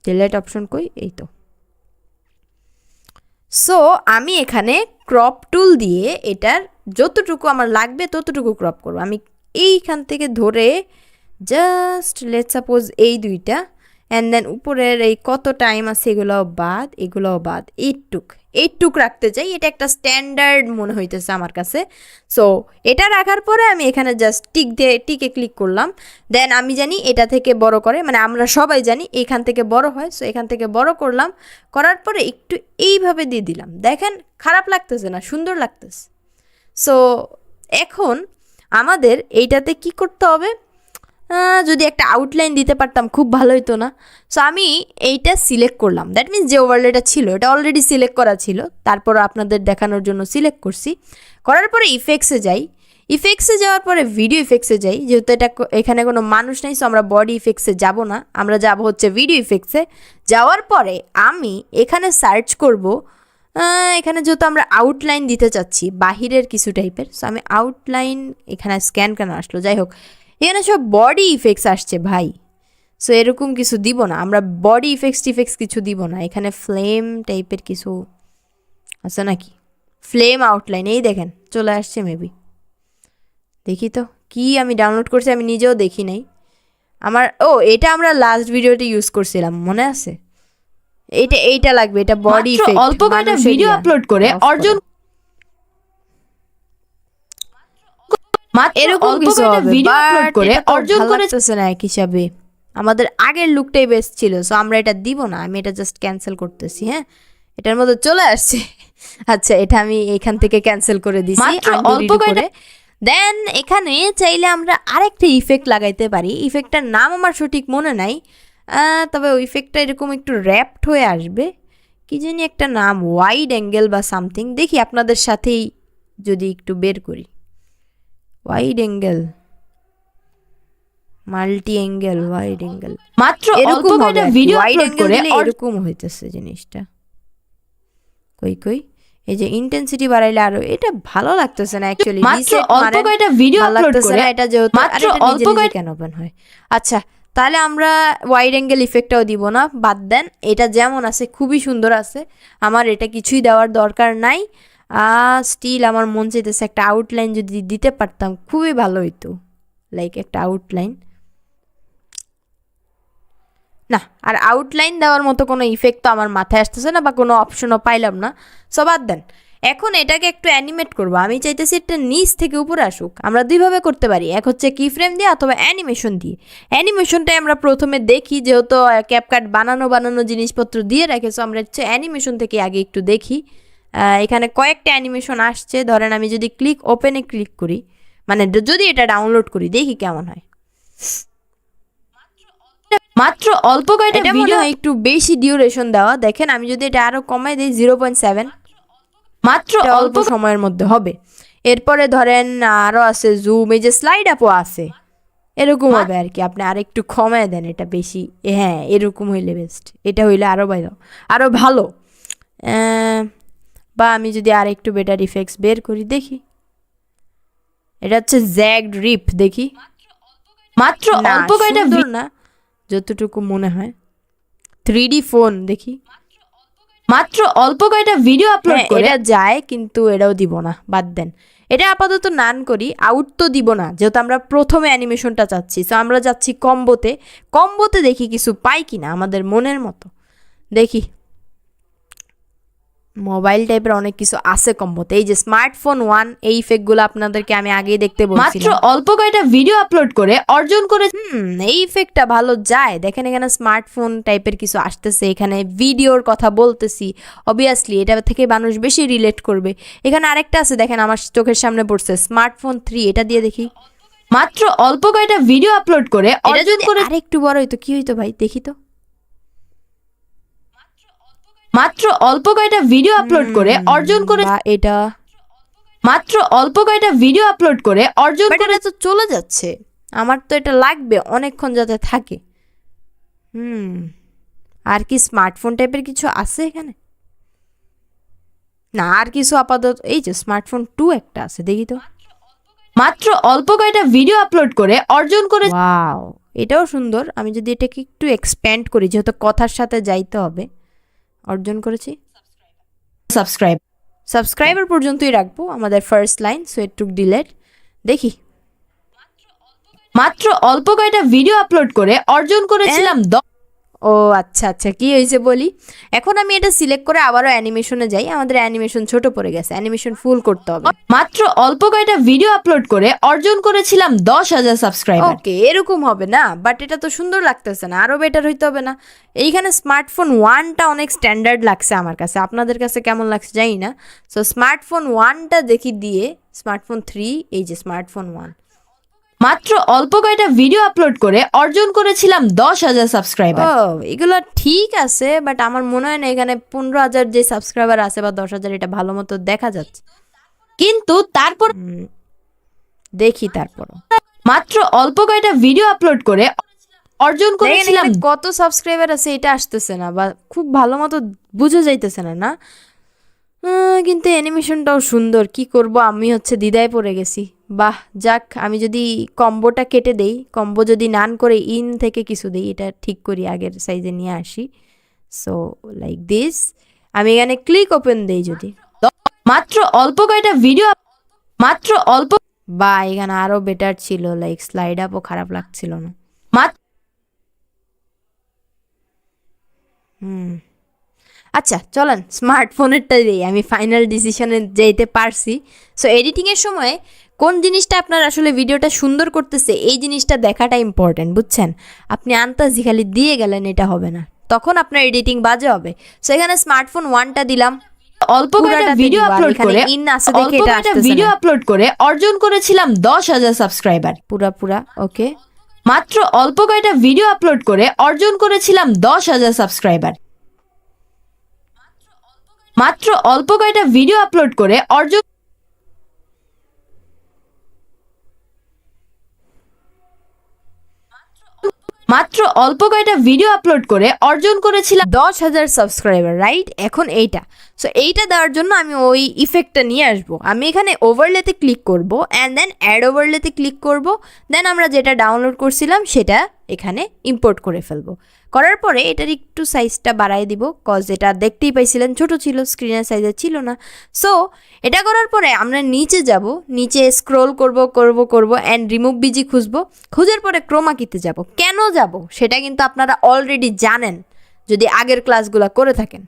ডিলেট অপশন কই? এই তো। সো আমি এখানে ক্রপ টুল দিয়ে এটার যতটুকু আমার লাগবে ততটুকু ক্রপ করব। আমি এইখান থেকে ধরে জাস্ট লেট সাপোজ এই দুইটা, অ্যান্ড দেন উপরের এই কত টাইম আছে এগুলোও বাদ, এইটুক রাখতে চাই। এটা একটা স্ট্যান্ডার্ড মনে হইতেছে আমার কাছে। সো এটা রাখার পরে আমি এখানে জাস্ট টিকে ক্লিক করলাম। দেন আমি জানি এটা থেকে বড় করে, মানে আমরা সবাই জানি এখান থেকে বড় হয়। সো এখান থেকে বড় করলাম, করার পরে একটু এইভাবে দিয়ে দিলাম। দেখেন খারাপ লাগতেছে না, সুন্দর লাগতেছে। সো এখন আমাদের এইটাতে কি করতে হবে, যদি একটা আউটলাইন দিতে পারতাম খুব ভালো হতো না। সো আমি এইটা সিলেক্ট করলাম, দ্যাট মিনস যে ওভারলেটা ছিল এটা অলরেডি সিলেক্ট করা ছিল, তারপর আপনাদের দেখানোর জন্য সিলেক্ট করছি। করার পরে ইফেক্টসে যাই, ইফেক্টসে যাওয়ার পরে ভিডিও ইফেক্টসে যাই, যেহেতু এখানে কোনো মানুষ নেই সো আমরা বডি ইফেক্টসে যাব না, আমরা যাব হচ্ছে ভিডিও ইফেক্টসে। যাওয়ার পরে আমি এখানে সার্চ করব, এখানে যেহেতু আমরা আউটলাইন দিতে চাচ্ছি বাহিরের কিছু টাইপের, সো আমি আউটলাইন, এখানে স্ক্যান কেন আসলো, যাই হোক এখানে সব বডি ইফেক্টস আসছে ভাই। সো এরকম কিছু দিব না, আমরা বডি ইফেক্টস কিছু দিব না, এখানে ফ্লেম টাইপের কিছু আছে নাকি, ফ্লেম আউটলাইন এই দেখেন চলে আসছে মেবি, দেখি তো কি আমি ডাউনলোড করছি আমি নিজেও দেখি নাই আমার। এটা আমরা লাস্ট ভিডিওতে ইউজ করছিলাম মনে আছে, এইটা লাগবে, এটা বডি মাত্র ইফেক্ট। অল্প কয়েকটা ভিডিও আপলোড করে অর্জন এরকম কিছু হবে, ভিডিও আপলোড করে অর্জন করে করতেছে না এক হিসাবে, আমাদের আগের লুকটাই বেস্ট ছিল, সো আমরা এটা দিব না, আমি এটা জাস্ট ক্যান্সেল করতেছি। হ্যাঁ এটার মধ্যে চলে আসছে, আচ্ছা এটা আমি এখান থেকে ক্যান্সেল করে দিছি মাত্র অল্প করে। দেন এখানে চাইলে আমরা আরেকটা ইফেক্ট লাগাইতে পারি, ইফেক্টটার নাম আমার সঠিক মনে নাই, তবে ওই ইফেক্টটা এরকম একটু র্যাপড হয়ে আসবে, কি জানি একটা নাম, ওয়াইড অ্যাঙ্গেল বা সামথিং, দেখি আপনাদের সাথেই যদি একটু বের করি, wide angle, multi angle, wide angle, মাত্র অল্প এরকম কয়েকটা ভিডিও ওয়াইড আপলোড করে এরকম হইতেছে জিনিসটা। কই এই যে ইন্টেন্সিটি বাড়াইলে আরো এটা ভালো লাগতেছে না অ্যাকচুয়ালি, মাত্র অল্প কয়েকটা ভিডিও আপলোড করে এটা যেহেতু মাত্র অল্প কেন ওপেন হয়। আচ্ছা তাহলে আমরা ওয়াইড অ্যাঙ্গেল ইফেক্টটাও দিব না, বাদ দেন, এটা যেমন আছে খুবই সুন্দর আছে, আমার এটা কিছুই দেওয়ার দরকার নাই। স্টিল আমার মন চাইতেছে একটা আউটলাইন যদি দিতে পারতাম খুবই ভালো হইতো, লাইক একটা আউটলাইন না, আর আউটলাইন দেওয়ার মতো কোনো ইফেক্ট তো আমার মাথায় আসতেছে না বা কোনো অপশনও পাইলাম না, সো বাদ দেন। এখন এটাকে একটু অ্যানিমেট করবো, আমি চাইতেছি একটা নিচ থেকে উপরে আসুক, আমরা দুইভাবে করতে পারি, এক হচ্ছে কি ফ্রেম দিয়ে অথবা অ্যানিমেশন দিয়ে। অ্যানিমেশনটাই আমরা প্রথমে দেখি, যেহেতু ক্যাপকাট বানানো জিনিসপত্র দিয়ে রাখে, সো আমরা হচ্ছে অ্যানিমেশন থেকে আগে একটু দেখি। এখানে কয়েকটা অ্যানিমেশন আসছে, ধরেন আমি যদি ওপেনে ক্লিক করি, মানে যদি এটা ডাউনলোড করি দেখি কেমন হয়। মাত্র অল্প কয়েকটা এটা মনে হয় একটু বেশি ডিউরেশন দেওয়া, দেখেন আমি যদি এটা আরো কমাই দিই 0.7, মাত্র অল্প সময়ের মধ্যে হবে। এরপরে ধরেন আরো আছে জুম, এই যে স্লাইড আপও আছে, এরকম হবে আর কি, আপনি আরেকটু কমায় দেন এটা বেশি, হ্যাঁ এরকম হইলে বেস্ট, এটা হইলে আরো ভালো। বা আমি যদি আর একটু বেটার ইফেক্টস বের করি দেখি, এটা হচ্ছে জ্যাগড রিপ, দেখি মাত্র অল্প কয়েকটা না যতটুকু মনে হয় 3D ফোন দেখি, মাত্র অল্প কয়েকটা ভিডিও আপলোড করে এটা যায় কিন্তু এটাও দিব না, বাদ দেন, এটা আপাতত নান করি, আউট তো দিব না যেহেতু আমরা প্রথমে অ্যানিমেশনটা চাচ্ছি, সো আমরা যাচ্ছি কম্বোতে দেখি কিছু পাই কিনা আমাদের মনের মতো, দেখি মোবাইল টাইপের অনেক কিছু আছে কম্বোতে, এই যে স্মার্টফোন 1, এই ইফেক্টগুলো আপনাদেরকে আমি আগেই দেখতে মাত্র বলছিলাম। অল্প কয়েকটা ভিডিও আপলোড করে অর্জন করে এই ইফেক্টটা ভালো যায়, দেখেন এখানে স্মার্টফোন টাইপের কিছু আসতেছে, এখানে ভিডিওর কথা বলতেছি, অবভিয়াসলি এটা থেকে মানুষ বেশি রিলেট করবে। এখানে আরেকটা আছে দেখেন আমার চোখের সামনে পড়ছে, স্মার্টফোন 3, এটা দিয়ে দেখি, মাত্র অল্প কয়েকটা ভিডিও আপলোড করে এটা অর্জন যদি করে আরেকটু বড় হইতো কি হইতো ভাই, দেখি তো, মাত্র অল্প কয়েকটা ভিডিও আপলোড করে অর্জন করে বা এটা মাত্র অল্প কয়েকটা ভিডিও আপলোড করে অর্জন বাট করে এটা তো চলে যাচ্ছে, আমার তো এটা লাগবে অনেকক্ষণ যাতে থাকে। আর কি স্মার্টফোন টাইপের কিছু আছে এখানে, না আর কিছু আপাতত, এই যে স্মার্টফোন 2 একটা আছে দেখি তো, মাত্র অল্প কয়েকটা ভিডিও আপলোড করে অর্জন করে ওয়াও এটাও সুন্দর। আমি যদি এটাকে একটু এক্সপ্যান্ড করি, যেহেতু কথার সাথে যাইতে হবে, অর্জন করেছি সাবস্ক্রাইবার পর্যন্তই রাখবো আমাদের ফার্স্ট লাইন, সো একটু ডিলেট দেখি, মাত্র অল্প কয়েকটা ভিডিও আপলোড করে অর্জন করেছিলাম ও আচ্ছা কি হয়েছে বলি। এখন আমি এটা সিলেক্ট করে আবারও অ্যানিমেশনে যাই, আমাদের অ্যানিমেশন ছোট পড়ে গেছে, অ্যানিমেশন ফুল করতে হবে। মাত্র অল্প কয়েকটা ভিডিও আপলোড করে অর্জন করেছিলাম 10,000 সাবস্ক্রাইবার। ওকে এরকম হবে না, বাট এটা তো সুন্দর লাগতেছে না, আরো বেটার হইতে হবে না। এইখানে স্মার্টফোন 1টা অনেক স্ট্যান্ডার্ড লাগছে আমার কাছে, আপনাদের কাছে কেমন লাগছে জানি না। সো স্মার্টফোন 1টা দেখি দিয়ে, স্মার্টফোন 3, এই যে স্মার্টফোন 1, মাত্র অল্প কয়টা ভিডিও আপলোড করে অর্জন করেছিলাম 10,000 সাবস্ক্রাইবার। ও এগুলো ঠিক আছে, বাট আমার মনে হয় না এখানে 15,000 যে সাবস্ক্রাইবার আছে বা 10,000 এটা ভালো মতো দেখা যাচ্ছে। কিন্তু তারপর দেখি তারপরও মাত্র অল্প কয়টা ভিডিও আপলোড করে অর্জন দেখেন করেছিলাম। এখানে কত সাবস্ক্রাইবার আছে এটা আসতেছে না বা খুব ভালো মতো বোঝা যাইতেছে না না কিন্তু অ্যানিমেশনটাও সুন্দর, কি করব আমি হচ্ছে দ্বিধায় পড়ে গেছি। বাহ যাক, আমি যদি কম্বোটা কেটে দেই, কম্বো যদি নান করে ইন থেকে কিছু দেই, এটা ঠিক করি আগের সাইজে নিয়ে আসি। সো লাইক দিস, আমি এখানে ক্লিক ওপেন দেই যদি, মাত্র অল্প কয়টা ভিডিও মাত্র অল্প বা এখানে আরো বেটার ছিল, লাইক স্লাইড আপও খারাপ লাগছিল না। মাত্র আচ্ছা চলেন স্মার্টফোনেরটা দিই, আমি ফাইনাল ডিসিশনে যেতে পারছি। সো এডিটিংয়ের সময় কোন জিনিসটা আপনার আসলে ভিডিওটা সুন্দর করতেছে এই জিনিসটা দেখাটা ইম্পর্টেন্ট, বুঝছেন? আপনি আন্তাজি খালি দিয়ে গেলেন এটা হবে না, তখন আপনার এডিটিং বাজে হবে। সো এখানে স্মার্টফোন 1টা দিলাম, অল্প কয়টা ভিডিও আপলোড করে ইন আছে দেখে অল্প এটা কয়টা আসতেছে ভিডিও না। আপলোড করে অর্জন করেছিলাম 10,000 সাবস্ক্রাইবার। পুরা ওকে, মাত্র অল্প কয়টা ভিডিও আপলোড করে অর্জন করেছিলাম 10,000 সাবস্ক্রাইবার। মাত্র অল্প কয়টা ভিডিও আপলোড করে অর্জন মাত্র অল্প কয়টা ভিডিও আপলোড করে অর্জন করেছিলাম 10,000 সাবস্ক্রাইবার, রাইট? এখন এইটা, সো এইটা দেওয়ার জন্য আমি ওই ইফেক্টটা নিয়ে আসবো। আমি এখানে ওভারলেতে ক্লিক করব অ্যান্ড দেন অ্যাড ওভারলেতে ক্লিক করব, দেন আমরা যেটা ডাউনলোড করছিলাম সেটা এখানে ইম্পোর্ট করে ফেলবো। করার পরে এটার একটু সাইজটা বাড়াই দিব, কজ এটা দেখতেই পাইছিলেন ছোট ছিল, স্ক্রিনের সাইজে ছিল না। সো এটা করার পরে আমরা নিচে যাব, নিচে স্ক্রোল করব অ্যান্ড রিমুভ বিজি খুঁজবো, খোঁজার পরে ক্রোমাকিতে যাব। কেন যাব সেটা কিন্তু আপনারা অলরেডি জানেন যদি আগের ক্লাসগুলো করে থাকেন।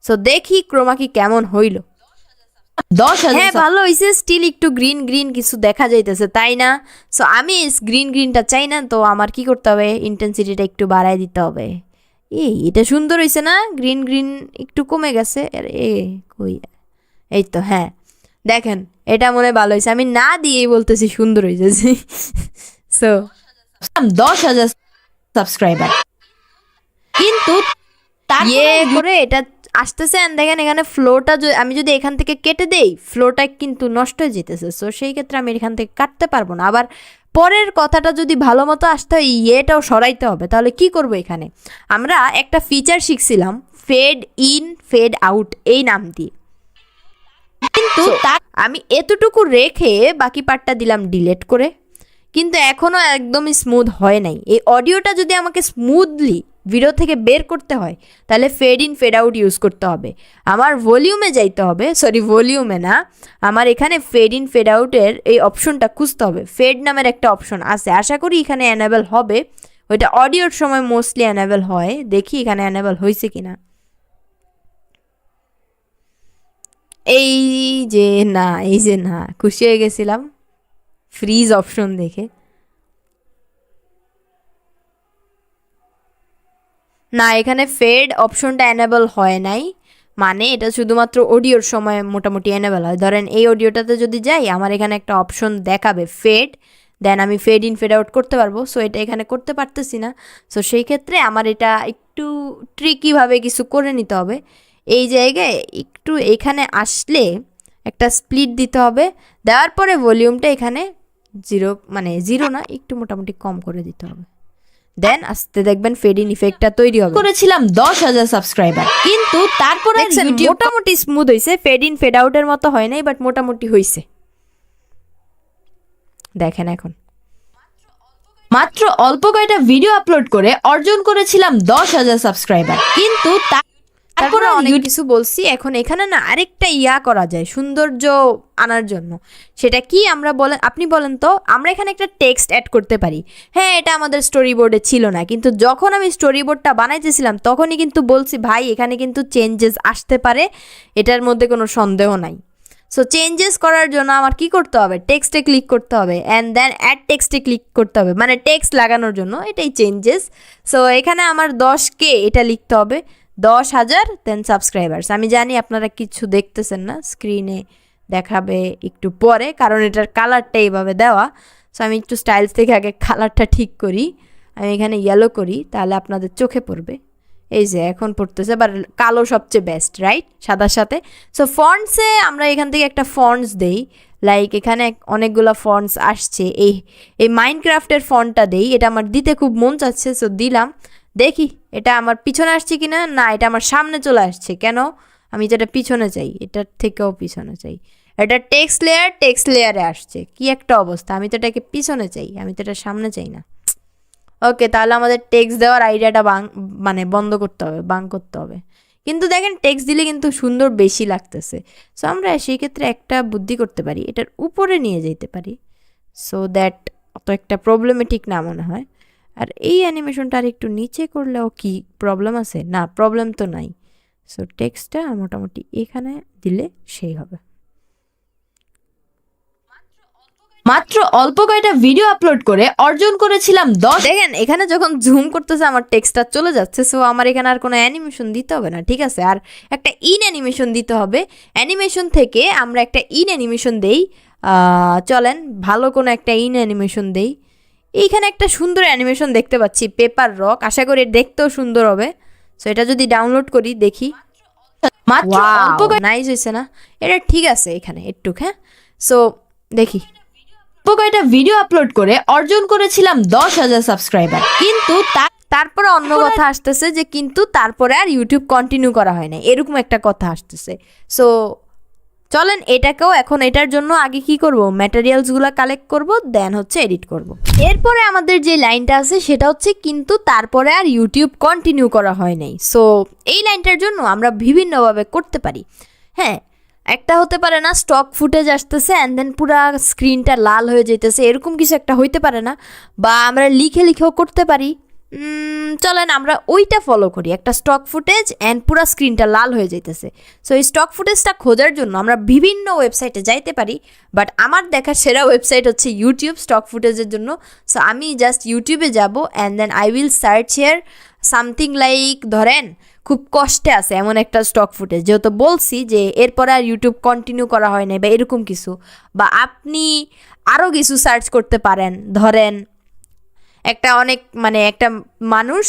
সো দেখি ক্রোমাকি কেমন হইল। 10,000 হ্যাঁ ভালো হয়েছে, স্টিল একটু গ্রিন গ্রিন কিছু দেখা যাইতেছে, তাই না? সো আমি গ্রিনটা চাই না, তো আমার কি করতে হবে, ইন্টেন্সিটিটা একটু বাড়াই দিতে হবে। এটা সুন্দর হয়েছে না? গ্রিন একটু কমে গেছে, এ কই, এই তো, হ্যাঁ দেখেন এটা মনে হয় ভালো হয়েছে, আমি না দিয়েই বলতেছি সুন্দর হয়েছে। So 10,000 subscriber. কিন্তু করে এটা আসতেছে, and দেখেন এখানে ফ্লোটা আমি যদি এখান থেকে কেটে দেই, ফ্লোটা কিন্তু নষ্ট হয়ে যেতেছে। সো সেই ক্ষেত্রে আমি এখান থেকে কাটতে পারবো না। আবার পরের কথাটা যদি ভালো মতো আসতে হয়, এটাও সরাইতে হবে। তাহলে কি করব, এখানে আমরা একটা ফিচার শিখছিলাম ফেড ইন ফেড আউট এই নাম দিয়ে, কিন্তু আমি এতটুকু রেখে বাকি পার্টটা দিলাম ডিলিট করে, কিন্তু এখনও একদমই স্মুথ হয় নাই। এই অডিওটা যদি আমাকে স্মুথলি ভিডিও থেকে বের করতে হয় তাহলে fade in fade out use করতে হবে। আমার ভলিউমে যাইতে হবে, সরি ভলিউমে না, আমার এখানে ফেড ইন ফেড আউটের এই অপশনটা খুঁজতে হবে। ফেড নামের একটা অপশন আছে, আশা করি এখানে অ্যানেবল হবে, ওইটা অডিওর সময় মোস্টলি অ্যানেবল হয়। দেখি এখানে অ্যানেবল হয়েছে কিনা। এই যে না, খুশি হয়ে গেছিলাম ফ্রিজ অপশন দেখে। না, এখানে ফেড অপশনটা অ্যানেবল হয় নাই, মানে এটা শুধুমাত্র অডিওর সময় মোটামুটি অ্যানেবল হয়। ধরেন এই অডিওটাতে যদি যাই, আমার এখানে একটা অপশন দেখাবে ফেড, দেন আমি ফেড ইন ফেড আউট করতে পারবো। সো এটা এখানে করতে পারতেছি না। সো সেই ক্ষেত্রে আমার এটা একটু ট্রিকিভাবে কিছু করে নিতে হবে। এই জায়গায় একটু এখানে আসলে একটা স্প্লিট দিতে হবে, দেওয়ার পরে ভলিউমটা এখানে জিরো না, একটু মোটামুটি কম করে দিতে হবে। দেন আস্তে দেখবেন ফেড ইন ইফেক্টটা তৈরি হবে। করেছিলাম 10,000 সাবস্ক্রাইবার, কিন্তু তারপরে মোটামুটি স্মুথ হয়েছে, ফেড ইন ফেড আউটের মতো হয় নাই, বাট মোটামুটি হয়েছে। দেখেন এখন মাত্র অল্প কয়টা ভিডিও আপলোড করে অর্জন করেছিলাম 10,000 সাবস্ক্রাইবার, কিন্তু তারপরে অনেক কিছু বলছি। এখন এখানে না আরেকটা করা যায় সৌন্দর্য আনার জন্য, সেটা কি আপনি বলেন তো। আমরা এখানে একটা টেক্সট অ্যাড করতে পারি। হ্যাঁ, এটা আমাদের স্টোরি বোর্ডে ছিল না, কিন্তু যখন আমি স্টোরি বোর্ডটা বানাইতেছিলাম তখনই কিন্তু বলছি ভাই এখানে কিন্তু চেঞ্জেস আসতে পারে, এটার মধ্যে কোনো সন্দেহ নাই। সো চেঞ্জেস করার জন্য আমার কি করতে হবে, টেক্সটে ক্লিক করতে হবে অ্যান্ড দেন অ্যাড টেক্সটে ক্লিক করতে হবে, মানে টেক্সট লাগানোর জন্য, এটাই চেঞ্জেস। সো এখানে আমার 10K এটা লিখতে হবে, 10,000 দেন সাবস্ক্রাইবার্স। আমি জানি আপনারা কিছু দেখতেছেন না, স্ক্রিনে দেখাবে একটু পরে, কারণ এটার কালারটা এইভাবে দেওয়া। সো আমি একটু স্টাইলস থেকে আগে কালারটা ঠিক করি, আমি এখানে ইয়েলো করি, তাহলে আপনাদের চোখে পড়বে। এই যে এখন পড়তেছে, বাট কালো সবচেয়ে বেস্ট, রাইট, সাদার সাথে। সো ফন্টসে আমরা এখান থেকে একটা ফন্টস দেই, লাইক এখানে অনেকগুলো ফন্টস আসছে, এই মাইনক্রাফটের ফন্টটা দেই, এটা আমার দিতে খুব মন চাচ্ছে, সো দিলাম। দেখি এটা আমার পিছনে আসছে কি না, না এটা আমার সামনে চলে আসছে। কেন? আমি যেটা পিছনে চাই এটার থেকেও পিছনে চাই। এটা টেক্সট লেয়ারে আসছে, কি একটা অবস্থা। আমি তো এটাকে পিছনে চাই, আমি তো এটা সামনে চাই না। ওকে, তাহলে আমাদের টেক্সট দেওয়ার আইডিয়াটা মানে বন্ধ করতে হবে, বাং করতে হবে। কিন্তু দেখেন টেক্সট দিলে কিন্তু সুন্দর বেশি লাগতেছে। সো আমরা সেই ক্ষেত্রে একটা বুদ্ধি করতে পারি, এটার উপরে নিয়ে যেতে পারি, সো দ্যাট অত একটা প্রবলেমেটিক না মনে হয়। আর এই অ্যানিমেশনটা আর একটু নিচে করলেও কি প্রবলেম আছে? না, প্রবলেম তো নাই। সো টেক্সটটা মোটামুটি এখানে দিলে সেই হবে। মাত্র অল্প কয়টা ভিডিও আপলোড করে অর্জন করেছিলাম 10। দেখেন এখানে যখন জুম করতেছে আমার টেক্সটটা চলে যাচ্ছে, সো আমার এখানে আর কোনো অ্যানিমেশন দিতে হবে না, ঠিক আছে। আর একটা ইন অ্যানিমেশন দিতে হবে। অ্যানিমেশন থেকে আমরা একটা ইন অ্যানিমেশন দেই। চলেন ভালো কোনো একটা ইন অ্যানিমেশন দেই। এইখানে একটা সুন্দর অ্যানিমেশন দেখতে পাচ্ছি, পেপার রক, আশা করি দেখতেও সুন্দর হবে। সো এটা যদি ডাউনলোড করি দেখি, মাত্র অল্প নাইস হয়েছে না? এটা ঠিক আছে এখানে একটু, হ্যাঁ। সো দেখি কয়টা ভিডিও আপলোড করে অর্জন করেছিলাম 10,000 সাবস্ক্রাইবার, কিন্তু তারপরে অন্য কথা আসতেছে যে কিন্তু তারপরে আর ইউটিউব কন্টিনিউ করা হয় না, এরকম একটা কথা আসতেছে। সো চলেন এটাকেও এখন, এটার জন্য আগে কি করব, ম্যাটেরিয়ালসগুলো কালেক্ট করব, দেন হচ্ছে এডিট করব। এরপরে আমাদের যে লাইনটা আছে সেটা হচ্ছে কিন্তু তারপরে আর ইউটিউব কন্টিনিউ করা হয় নাই। সো এই লাইনটার জন্য আমরা বিভিন্নভাবে করতে পারি। হ্যাঁ, একটা হতে পারে না স্টক ফুটেজ আসতেছে অ্যান্ড দেন পুরা স্ক্রিনটা লাল হয়ে যেতেছে, এরকম কিছু একটা হইতে পারে না? বা আমরা লিখেও করতে পারি। চলেন আমরা ওইটা ফলো করি, একটা স্টক ফুটেজ অ্যান্ড পুরা স্ক্রিনটা লাল হয়ে যাইতেছে। সো এই স্টক ফুটেজটা খোঁজার জন্য আমরা বিভিন্ন ওয়েবসাইটে যাইতে পারি, বাট আমার দেখা সেরা ওয়েবসাইট হচ্ছে ইউটিউব স্টক ফুটেজের জন্য। সো আমি জাস্ট ইউটিউবে যাব and then I will search here something like, ধরেন খুব কষ্টে আছে এমন একটা স্টক ফুটেজ, যেহেতু বলছি যে এরপরে আর ইউটিউব কন্টিনিউ করা হয় নাই বা এরকম কিছু, বা আপনি আরও কিছু সার্চ করতে পারেন। ধরেন একটা অনেক মানে একটা মানুষ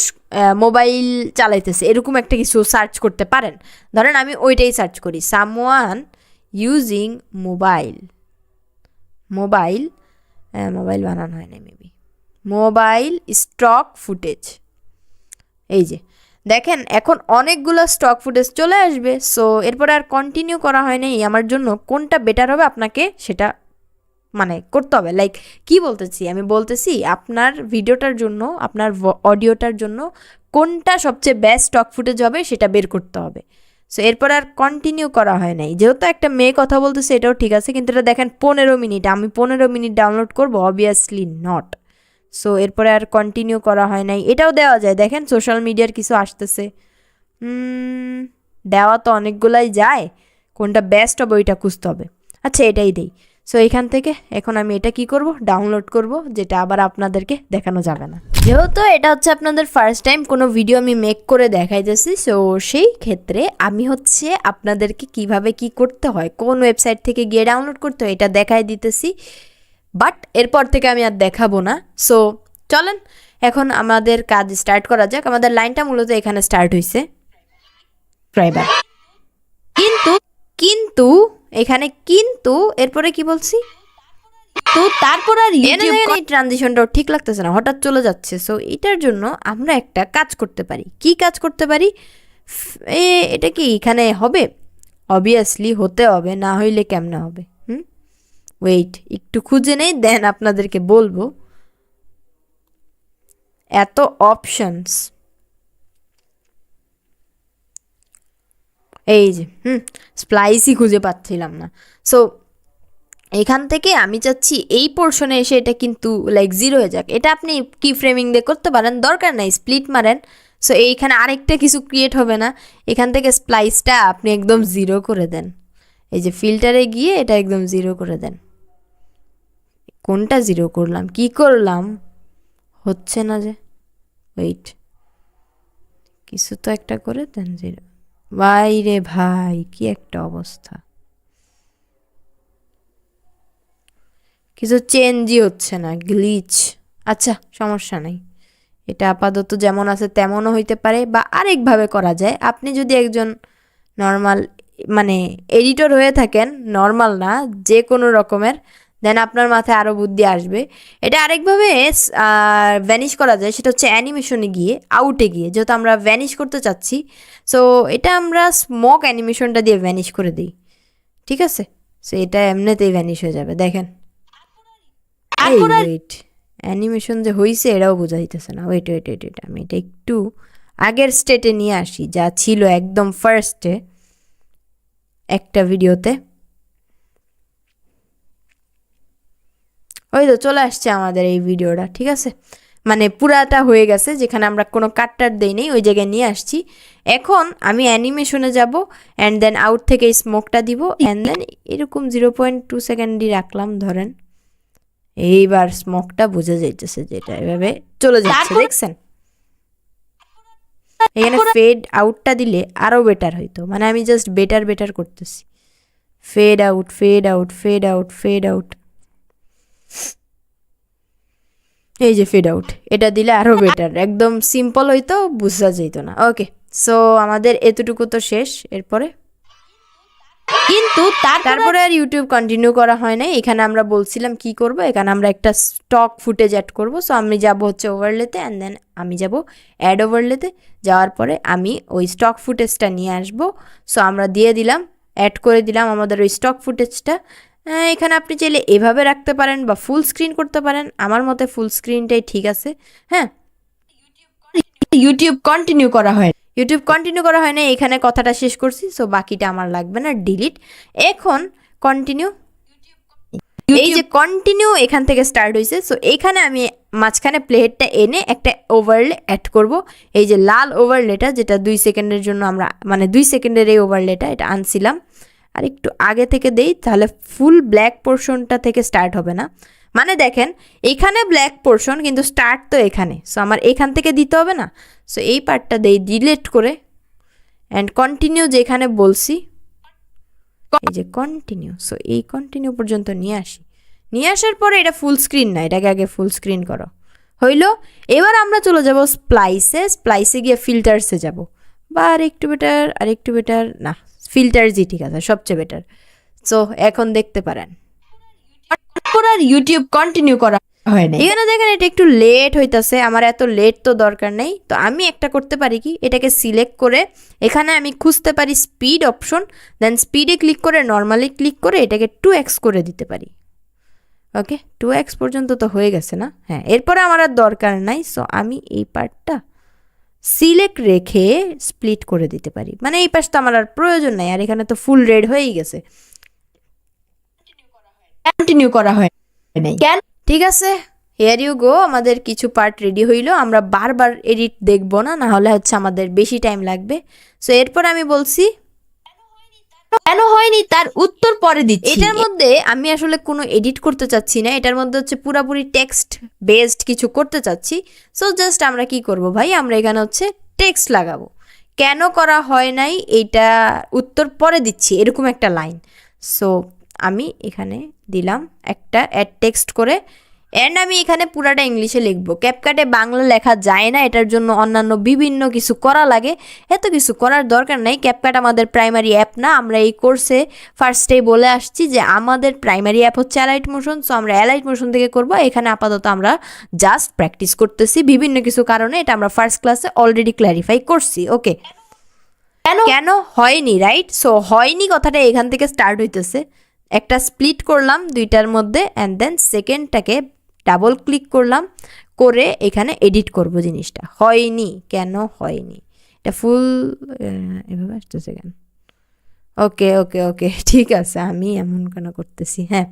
মোবাইল চালাইতেছে, এরকম একটা কিছু সার্চ করতে পারেন। ধরেন আমি ওইটাই সার্চ করি, সামওয়ান ইউজিং মোবাইল, মোবাইল বানানো হয় না মেবি, মোবাইল স্টক ফুটেজ। এই যে দেখেন এখন অনেকগুলো স্টক ফুটেজ চলে আসবে। সো এরপরে আর কন্টিনিউ করা হয় নাই, আমার জন্য কোনটা বেটার হবে আপনাকে সেটা মানে করতে হবে। লাইক কি বলতেছি, আমি বলতেছি আপনার ভিডিওটার জন্য, আপনার অডিওটার জন্য কোনটা সবচেয়ে বেস্ট স্টক ফুটেজ হবে সেটা বের করতে হবে। সো এরপর আর কন্টিনিউ করা হয় নাই, যেহেতু একটা মেয়ে কথা বলতেছে এটাও ঠিক আছে, কিন্তু এটা দেখেন 15 মিনিট, আমি 15 মিনিট ডাউনলোড করবো? Obviously not. সো এরপরে আর কন্টিনিউ করা হয় নাই। এটাও দেওয়া যায়, দেখেন সোশ্যাল মিডিয়ার কিছু আসতেছে, দেওয়া তো অনেকগুলাই যায়, কোনটা বেস্ট হবে ওইটা খুঁজতে হবে। আচ্ছা এটাই দেই। সো এখান থেকে এখন আমি এটা কি করব, ডাউনলোড করব, যেটা আবার আপনাদেরকে দেখানো যাবে না, যেহেতু এটা হচ্ছে আপনাদের ফার্স্ট টাইম কোনো ভিডিও আমি মেক করে দেখাইতেছি। সো সেই ক্ষেত্রে আমি হচ্ছে আপনাদেরকে কিভাবে কি করতে হয়, কোন ওয়েবসাইট থেকে গিয়ে ডাউনলোড করতে হয় এটা দেখাই দিতেছি, বাট এরপর থেকে আমি আর দেখাবো না। সো চলেন এখন আমাদের কাজ স্টার্ট করা যাক। আমাদের লাইনটা মূলত এখানে স্টার্ট হয়েছে, সাবস্ক্রাইবার, কিন্তু এখানে কিন্তু এরপরে কি বলছি, তো তারপর আর ইউটিউব এই ট্রানজিশনটাও ঠিক লাগতেছে না, হঠাৎ চলে যাচ্ছে। সো এটার জন্য আমরা একটা কাজ করতে পারি। কি কাজ করতে পারি? এটা কি এখানে হবে? অবভিয়াসলি হতে হবে, না হইলে কেমনে হবে? ওয়েট একটু খুঁজে নেই, দেন আপনাদেরকে বলবো। এত অপশনস, এই যে স্প্লাইসই খুঁজে পাচ্ছিলাম না। সো এখান থেকে আমি চাচ্ছি এই পোর্শনে এসে এটা কিন্তু লাইক জিরো হয়ে যাক। এটা আপনি কি ফ্রেমিং দিয়ে করতে পারেন, দরকার নাই স্প্লিট মারেন। সো এইখানে আরেকটা কিছু ক্রিয়েট হবে না, এখান থেকে স্প্লাইসটা আপনি একদম জিরো করে দেন। এই যে ফিল্টারে গিয়ে এটা একদম জিরো করে দেন। কোনটা জিরো করলাম, কি করলাম, হচ্ছে না যে, ওয়েট কিছু তো একটা করে দেন জিরো। বাইরে ভাই কি একটা অবস্থা, কিছু চেঞ্জই হচ্ছে না, গ্লিচ। আচ্ছা সমস্যা নাই, এটা আপাতত যেমন আছে তেমনও হইতে পারে, বা আরেকভাবে করা যায়। আপনি যদি একজন নর্মাল মানে এডিটর হয়ে থাকেন, নর্মাল না যে কোনো রকমের, দেন আপনার মাথায় আরও বুদ্ধি আসবে। এটা আরেকভাবে ভ্যানিশ করা যায়, সেটা হচ্ছে অ্যানিমেশনে গিয়ে, আউটে গিয়ে, যেহেতু আমরা ভ্যানিশ করতে চাচ্ছি। সো এটা আমরা স্মোক অ্যানিমেশনটা দিয়ে ভ্যানিশ করে দিই, ঠিক আছে? সো এটা এমনিতেই ভ্যানিশ হয়ে যাবে, দেখেন। এই ওয়েট, অ্যানিমেশন যে হয়েছে এটাও বোঝা যাইতেছে না। ওয়েট ওয়েট ওয়েট ওয়েট, আমি এটা একটু আগের স্টেটে নিয়ে আসি, যা ছিল একদম ফার্স্টে একটা ভিডিওতে। ওই তো চলে আসছে আমাদের এই ভিডিওটা, ঠিক আছে? মানে পুরাটা হয়ে গেছে, যেখানে আমরা কোনো কাটটার দেই নেই ওই জায়গায় নিয়ে আসছি। এখন আমি অ্যানিমেশনে যাব, অ্যান্ড দেন আউট থেকে স্মোকটা দিব, অ্যান্ড দেন এরকম 0.2 সেকেন্ডই রাখলাম ধরেন। এইবার স্মোকটা বোঝা যাইতেছে যেটা এভাবে চলে যাচ্ছে, দেখছেন? এখানে ফেড আউটটা দিলে আরও বেটার হইতো, মানে আমি জাস্ট বেটার করতেছি। Fade out, fade out, fade out, fade out, এই যে ফেড আউট, এটা দিলে আরও বেটার, একদম সিম্পল হইতো, বোঝা যেত না। ওকে, সো আমাদের এতটুকু তো শেষ। এরপরে কিন্তু তারপরে আর ইউটিউব কন্টিনিউ করা হয় নাই। এখানে আমরা বলছিলাম কি করব, এখানে আমরা একটা স্টক ফুটেজ অ্যাড করব। সো আমি যাব হচ্ছে ওভারলেতে, অ্যান্ড দেন আমি যাব অ্যাড ওভারলেতে। যাওয়ার পরে আমি ওই স্টক ফুটেজটা নিয়ে আসব। সো আমরা দিয়ে দিলাম, অ্যাড করে দিলাম আমাদের ওই স্টক ফুটেজটা। এখানে আপনি চাইলে এভাবে রাখতে পারেন বা ফুল স্ক্রিন করতে পারেন, আমার মতে ফুল স্ক্রিনটাই ঠিক আছে। হ্যাঁ, ইউটিউব কন্টিনিউ করা হয়। ইউটিউব কন্টিনিউ করা হয় না, এখানে কথাটা শেষ করছি। সো বাকিটা আমার লাগবে না, ডিলিট। এখন কন্টিনিউ, এই যে কন্টিনিউ এখান থেকে স্টার্ট হয়েছে। সো এইখানে আমি মাঝখানে প্লেটটা এনে একটা ওভারলে অ্যাড করব। এই যে লাল ওভারলেটা, যেটা 2 সেকেন্ডের জন্য আমরা, মানে 2 সেকেন্ডের এই ওভারলেটা, এটা আনছিলাম। আর একটু আগে থেকে দেই, তাহলে ফুল ব্ল্যাক পোর্শনটা থেকে স্টার্ট হবে না। মানে দেখেন, এইখানে ব্ল্যাক পোর্শন, কিন্তু স্টার্ট তো এখানে। সো আমার এখান থেকে দিতে হবে না। সো এই পার্টটা দেই ডিলিট করে, অ্যান্ড কন্টিনিউ যেখানে বলছি, এই যে কন্টিনিউ। সো এই কন্টিনিউ পর্যন্ত নিয়ে আসি। নিয়ে আসার পরে এটা ফুল স্ক্রিন না, এটাকে আগে ফুল স্ক্রিন করো। হইলো। এবার আমরা চলে যাব স্প্লাইসে। স্প্লাইসে গিয়ে ফিল্টার্সে যাব, বা আরেকটু বেটার না, ফিল্টার্সই ঠিক আছে, সবচেয়ে বেটার। সো এখন দেখতে পারেন তারপর আর ইউটিউব কন্টিনিউ করা হয় না। এখানে দেখেন এটা একটু লেট হইতাছে। আমার এত লেট তো দরকার নেই। তো আমি একটা করতে পারি কি, এটাকে সিলেক্ট করে এখানে আমি খুঁজতে পারি স্পিড অপশন, দেন স্পিডে ক্লিক করে নর্মালি ক্লিক করে এটাকে 2x করে দিতে পারি। ওকে, 2x পর্যন্ত তো হয়ে গেছে না? হ্যাঁ, এরপরে আমার আর দরকার নাই। সো আমি এই পার্টটা সিলেক্ট রেখে স্প্লিট করে দিতে পারি, মানে এই পাশটা আমার আর প্রয়োজন নাই। আর এখানে তো ফুল রেড হয়েই গেছে, কন্টিনিউ করা হয় নাই কেন? ঠিক আছে। হেয়ার ইউ গো, আমাদের কিছু পার্ট রেডি হইলো। আমরা বারবার এডিট দেখবো না, না হলে হচ্ছে আমাদের বেশি টাইম লাগবে। সো এরপর আমি বলছি কেন হয়নি তার উত্তর পরে দিচ্ছি। এটার মধ্যে আমি আসলে কোনো এডিট করতে চাচ্ছি না, এটার মধ্যে হচ্ছে পুরাপুরি টেক্সট বেসড কিছু করতে চাচ্ছি। সো জাস্ট আমরা কি করব ভাই, আমরা এখানে হচ্ছে টেক্সট লাগাবো। কেন করা হয় নাই এইটা উত্তর পরে দিচ্ছি, এরকম একটা লাইন। সো আমি এখানে দিলাম একটা অ্যাড টেক্সট করে, অ্যান্ড আমি এখানে পুরাটা ইংলিশে লিখবো। ক্যাপকাটে বাংলা লেখা যায় না, এটার জন্য অন্যান্য বিভিন্ন কিছু করা লাগে। এত কিছু করার দরকার নাই। ক্যাপকাট আমাদের প্রাইমারি অ্যাপ না। আমরা এই কোর্সে ফার্স্টেই বলে আসছি যে আমাদের প্রাইমারি অ্যাপ হচ্ছে অ্যালাইট মোশন। সো আমরা অ্যালাইট মোশন থেকে করব। এখানে আপাতত আমরা জাস্ট প্র্যাকটিস করতেছি বিভিন্ন কিছু কারণে। এটা আমরা ফার্স্ট ক্লাসে অলরেডি ক্ল্যারিফাই করছি। ওকে, কেন হয়নি, রাইট? সো হয়নি কথাটা এখান থেকে স্টার্ট হইতেছে। একটা স্প্লিট করলাম দুইটার মধ্যে, অ্যান্ড দেন সেকেন্ডটাকে ডাবল ক্লিক করলাম, করে এখানে এডিট করব জিনিসটা। হয়নি, কেন হয়নি, এটা ফুল এভাবে আসতেছে কেন? ওকে ওকে ওকে, ঠিক আছে, আমি এমন কেন করতেছি? হ্যাঁ,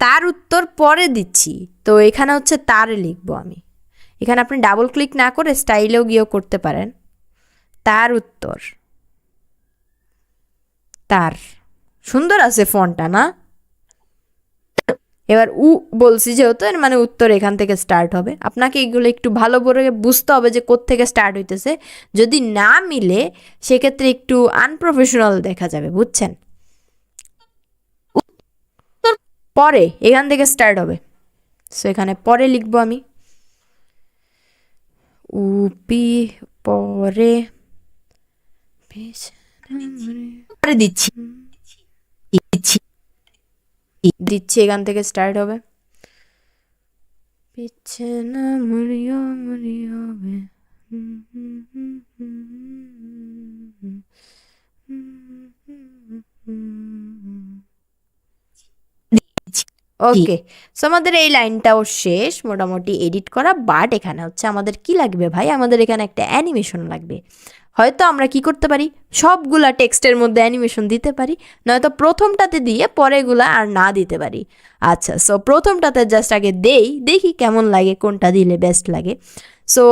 তার উত্তর পরে দিচ্ছি। তো এখানে হচ্ছে তার লিখবো আমি। এখানে আপনি ডাবল ক্লিক না করে স্টাইলেও গিয়েও করতে পারেন। তার উত্তর, তার, সুন্দর আছে ফন্টটা না? এবার বলছি যেহেতু, এর মানে উত্তর এখান থেকে স্টার্ট হবে। আপনাকে এগুলো একটু ভালো করে বুঝতে হবে যে কোত্থেকে স্টার্ট হইতেছে। যদি না মিলে সেক্ষেত্রে একটু আনপ্রফেশনাল দেখা যাবে, বুঝছেন? পরে এখান থেকে স্টার্ট হবে। সো এখানে পরে লিখবো আমি উপি পরে পরে দিচ্ছি দিচ্ছি, এখান থেকে স্টার্ট হবে। বিছানা মুড়িও মুড়িও হবে। ওকে, সো আমাদের এই লাইনটাও শেষ মোটামুটি এডিট করা। বাট এখানে হচ্ছে আমাদের কি লাগবে ভাই, আমাদের এখানে একটা অ্যানিমেশন লাগবে। হয়তো আমরা কি করতে পারি, সবগুলা টেক্সটের মধ্যে অ্যানিমেশন দিতে পারি, নয়তো প্রথমটাতে দিয়ে পরেগুলা আর না দিতে পারি। আচ্ছা, সো প্রথমটাতে জাস্ট আগে দেখি কেমন লাগে, কোনটা দিলে বেস্ট লাগে। সো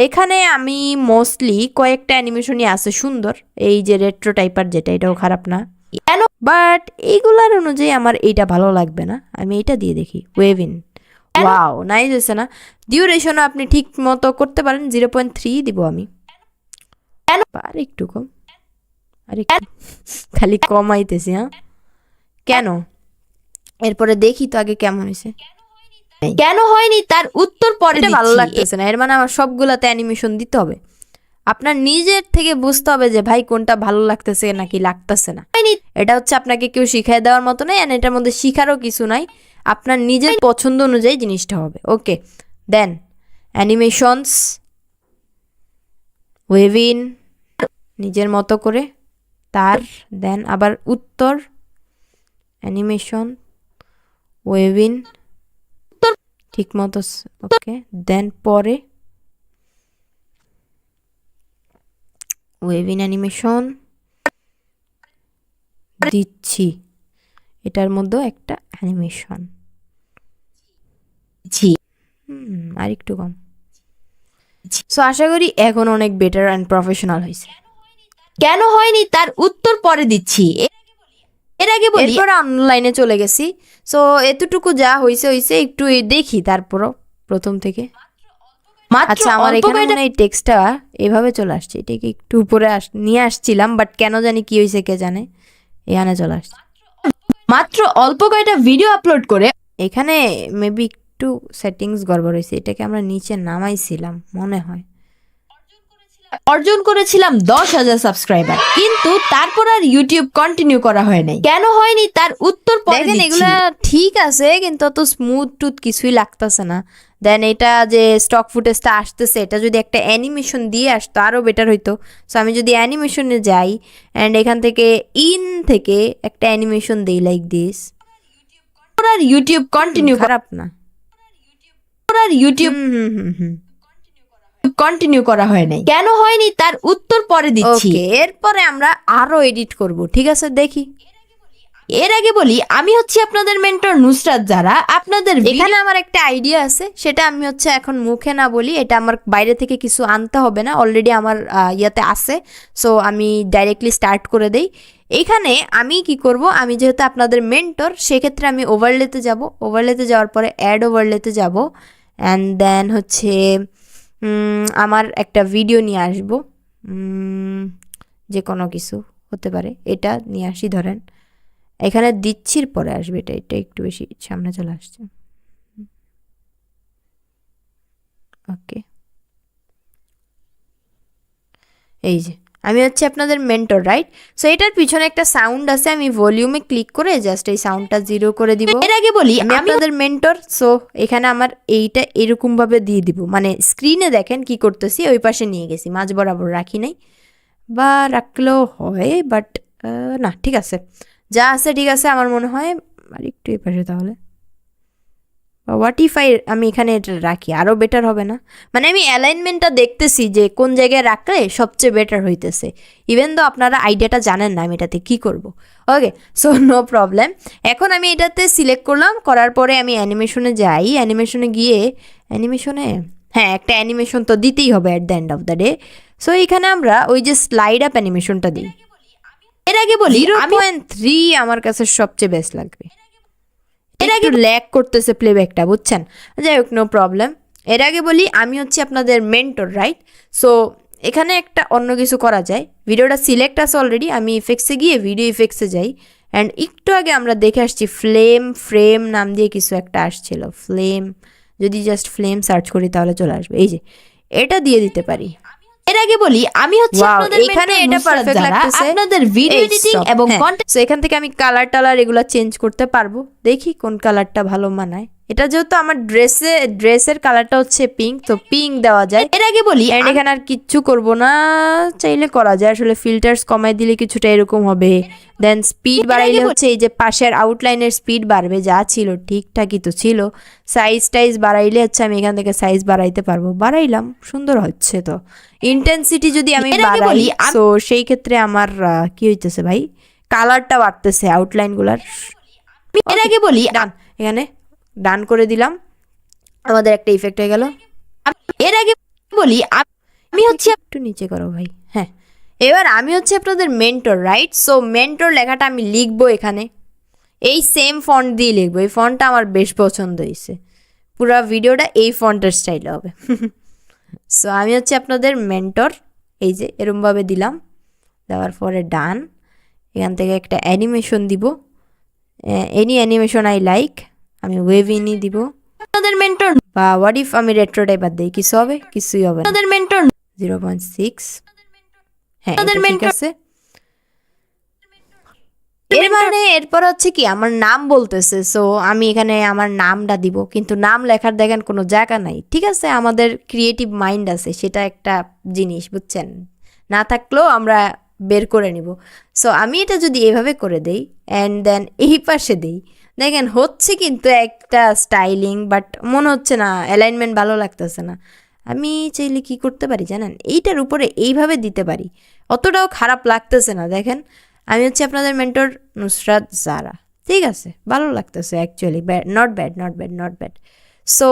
এখানে আমি মোস্টলি কয়েকটা অ্যানিমেশনই আছে সুন্দর, এই যে রেট্রো টাইপার যেটা, এটাও খারাপ না, বাট এইগুলার অনুযায়ী আমার এইটা ভালো লাগবে না, আমি এইটা দিয়ে দেখি। ওয়েভিন, ওয়াও নাইস হয়েছে না? ডিউরেশনও আপনি ঠিক মতো করতে পারেন, 0.3 দিব আমি। আর একটু কম, আর একটু খালি কমাইতেছি। হ্যাঁ কেন? এরপরে দেখি তো আগে কেমন হয়েছে। কেন হয়নি তার উত্তর পরে এটা ভালো দিচ্ছি। লাগতেছে না, এর মানে আমার সবগুলাতে অ্যানিমেশন দিতে হবে। আপনার নিজের থেকে বুঝতে হবে যে ভাই কোনটা ভালো লাগতেছে নাকি লাগতেছে না। এটা হচ্ছে আপনাকে কেউ শিখাই দেওয়ার মতো নাই, এন্ড এটার মধ্যে শিখারও কিছু নাই, আপনার নিজের পছন্দ অনুযায়ী জিনিসটা হবে। ওকে, দেন অ্যানিমেশনস, ওয়েভিন নিজের মতো করে, তার দেন আবার উত্তর, অ্যানিমেশন, ওয়েভিন ঠিক মতো, ওকে দেন পরে ওয়েভিন অ্যানিমেশন দিচ্ছি, এটার মধ্যে একটা অ্যানিমেশন, আর একটু কম। সো আশা করি এখন অনেক বেটার অ্যান্ড প্রফেশনাল হয়েছে। কেন হয়নি তার উত্তর পরে দিচ্ছি। এর আগে বলি এরপর অনলাইনে চলে গেছি। সো এতটুকু যা হয়েছে একটু দেখি তারপরও প্রথম থেকে। আচ্ছা, আমার এখানে মনে হয় টেক্সটটা এভাবে চলে আসছে, এটাকে একটু উপরে নিয়ে আসছিলাম, বাট কেন জানি কি হয়েছে কে জানে, এখানে চলে আসছে। মাত্র অল্প কয়টা ভিডিও আপলোড করে এখানে মেবি একটু সেটিংস গড়বড় হয়েছে, এটাকে আমরা নিচে নামাইছিলাম মনে হয়। অর্জন করেছিলাম 10,000 সাবস্ক্রাইবার, কিন্তু তারপর আর ইউটিউব কন্টিনিউ করা হয় নাই। কেন হয়নি তার উত্তর পরে দেখেন দিচ্ছি। এগুলা ঠিক আছে, কিন্তু অত স্মুথ টুথ কিছুই লাগতেছে না। দেন এটা যে স্টক ফুটেজটা আসতেছে, এটা যদি একটা অ্যানিমেশন দিয়ে আসতো আরও বেটার হইতো। সো আমি যদি অ্যানিমেশনে যাই অ্যান্ড এখান থেকে থেকে একটা অ্যানিমেশন দেই লাইক দিস, আর ইউটিউব কন্টিনিউ খারাপ না, আর ইউটিউব কন্টিনিউ করা হয় নাই। কেন হয়নি তার উত্তর পরে দিচ্ছি। ওকে, এরপরে আমরা আরো এডিট করব, ঠিক আছে দেখি। এর আগে বলি আমি হচ্ছে আপনাদের মেন্টর নুসরাত যারা আপনাদের এখানে আমার একটা আইডিয়া আছে, সেটা আমি হচ্ছে এখন মুখে না বলি, এটা আমার বাইরে থেকে কিছু আনতে হবে না, অলরেডি আমার ইয়াতে আছে। সো আমি ডাইরেক্টলি স্টার্ট করে দেই। এইখানে আমি কি করব, আমি যেহেতু আপনাদের মেন্টর, সেক্ষেত্রে আমি ওভারলেতে যাব, ওভারলেতে যাওয়ার পরে অ্যাড ওভারলেতে যাব, অ্যান্ড দেন হচ্ছে আমার একটা ভিডিও নিয়ে আসবো, যে কোনো কিছু হতে পারে, এটা নিয়ে আসি ধরেন, এখানে দিচ্ছির পরে আসবে, এটা একটু বেশি সামনে চলে আসছে। ওকে, এই যে আমি হচ্ছে আপনাদের মেন্টর, রাইট? সো এটার পিছনে একটা সাউন্ড আছে, আমি ভলিউমে ক্লিক করে জাস্ট এই সাউন্ডটা 0 করে দিব। এর আগে বলি আমি আপনাদের মেন্টর। সো এখানে আমার এইটা এরকম ভাবে দিয়ে দিব, মানে স্ক্রিনে দেখেন কি করতেছি, ওই পাশে নিয়ে গেছি, মাঝ বরাবর রাখি নাই, বা রাখলেও হয়, বাট না, ঠিক আছে যা আছে ঠিক আছে আমার মনে হয়। আর একটু এই পাশে তাহলে, হোয়াট ইফ আমি এখানে এটা রাখি, আরও বেটার হবে না? মানে আমি অ্যালাইনমেন্টটা দেখতেছি যে কোন জায়গায় রাখলে সবচেয়ে বেটার হইতেছে, ইভেন তো আপনারা আইডিয়াটা জানেন না আমি এটাতে কী করব। ওকে, সো নো প্রবলেম। এখন আমি এটাতে সিলেক্ট করলাম, করার পরে আমি অ্যানিমেশনে যাই, অ্যানিমেশনে গিয়ে হ্যাঁ একটা অ্যানিমেশন তো দিতেই হবে at the end of the day. So এখানে আমরা ওই যে স্লাইড আপ অ্যানিমেশনটা দিই। এর আগে বলি 0.3 আমার কাছে সবচেয়ে বেস্ট লাগবে। এর আগে ল্যাগ করতেছে প্লেব্যাকটা, বুঝছেন? যাই হোক, নো প্রবলেম। এর আগে বলি আমি হচ্ছে আপনাদের মেন্টর, রাইট? সো এখানে একটা অন্য কিছু করা যায়, ভিডিওটা সিলেক্ট আছে অলরেডি, আমি ইফেক্টসে গিয়ে ভিডিও ইফেক্টসে যাই, অ্যান্ড একটু আগে আমরা দেখে আসছি ফ্রেম নাম দিয়ে কিছু একটা আসছিল, ফ্লেম। যদি জাস্ট ফ্লেম সার্চ করি তাহলে চলে আসবে। এই যে এটা দিয়ে দিতে পারি। এর আগে বলি আমি হচ্ছি Wow, আপনাদের এখানে mentor এটা নুসরাত perfect যারা লাগতেছে। আপনাদের ভিডিও এই এডিটিং stop, এবং হ্যাঁ। কন্টেন্ট So এখান থেকে আমি কালার এগুলা চেঞ্জ করতে পারবো। দেখি কোন কালারটা ভালো মানায়। এটা যেহেতু আমার ড্রেসের কালারটা হচ্ছে পিঙ্ক, তো পিঙ্ক দেওয়া যায়। এর আগে বলি এন্ড এখানে আর কিচ্ছু করব না, চাইলে করা যায়। আসলে ফিল্টার্স কমাই দিলে কিছুটা এরকম হবে। দেন স্পিড বাড়াইলে হচ্ছে এই যে পাশের আউটলাইনের স্পিড বাড়বে, যা ছিল ঠিকঠাকই তো ছিল। সাইজ বাড়াইলে হচ্ছে আমি এখান থেকে সাইজ বাড়াইতে পারবো। বাড়াইলাম, সুন্দর হচ্ছে তো। ইন্টেন্সিটি যদি আমি এর আগে বাড়াই, বলি তো সেই ক্ষেত্রে আমার কি হইতেছে ভাই, কালারটা বাড়তেছে আউটলাইনগুলার। এর আগে বলি ডান, এখানে ডান করে দিলাম, আমাদের একটা ইফেক্ট হয়ে গেল। এর আগে বলি আমি হচ্ছি একটু নিচে করো ভাই। হ্যাঁ, এবার আমি হচ্ছে আপনাদের মেন্টর, রাইট? সো মেন্টর লেখাটা আমি লিখবো এখানে, এই সেম ফন্ট দিয়ে লিখবো। এই ফন্টটা আমার বেশ পছন্দ হয়েছে, পুরো ভিডিওটা এই ফন্টের স্টাইলে হবে। সো আমি হচ্ছে আপনাদের মেন্টর, এই যে এরমভাবে দিলাম। দেওয়ার পরে ডান, এখান থেকে একটা অ্যানিমেশন দিব, এনি অ্যানিমেশন আই লাইক। আমি ওয়েভিনি দিব, আপনাদের মেন্টর বা হোয়াট ইফ আমি রেট্রো টাইপার দিই, কিছু হবে? কিছুই হবে না। আপনাদের মেন্টর 0.6, হ্যাঁ আপনাদের এটা ঠিক mentor- আছে। এর মানে এরপর হচ্ছে কি আমার নাম বলতেছে, সো আমি এখানে আমার নামটা দিব, কিন্তু নাম লেখার দেখেন কোনো জায়গা নাই। ঠিক আছে, আমাদের ক্রিয়েটিভ মাইন্ড আছে, সেটা একটা জিনিস, বুঝছেন? না থাকলেও আমরা বের করে নিব। সো আমি এটা যদি এভাবে করে দেই অ্যান্ড দেন এই পাশে দেই, দেখেন হচ্ছে কিন্তু একটা স্টাইলিং, বাট মনে হচ্ছে না, অ্যালাইনমেন্ট ভালো লাগতেছে না। আমি চাইলে কি করতে পারি জানেন, এইটার উপরে এইভাবে দিতে পারি, অতটাও খারাপ লাগতেছে না। দেখেন আমি হচ্ছে আপনাদের মেন্টর নুসরাত জারা, ঠিক আছে, ভালো লাগতেছে অ্যাকচুয়ালি, নট ব্যাড। সো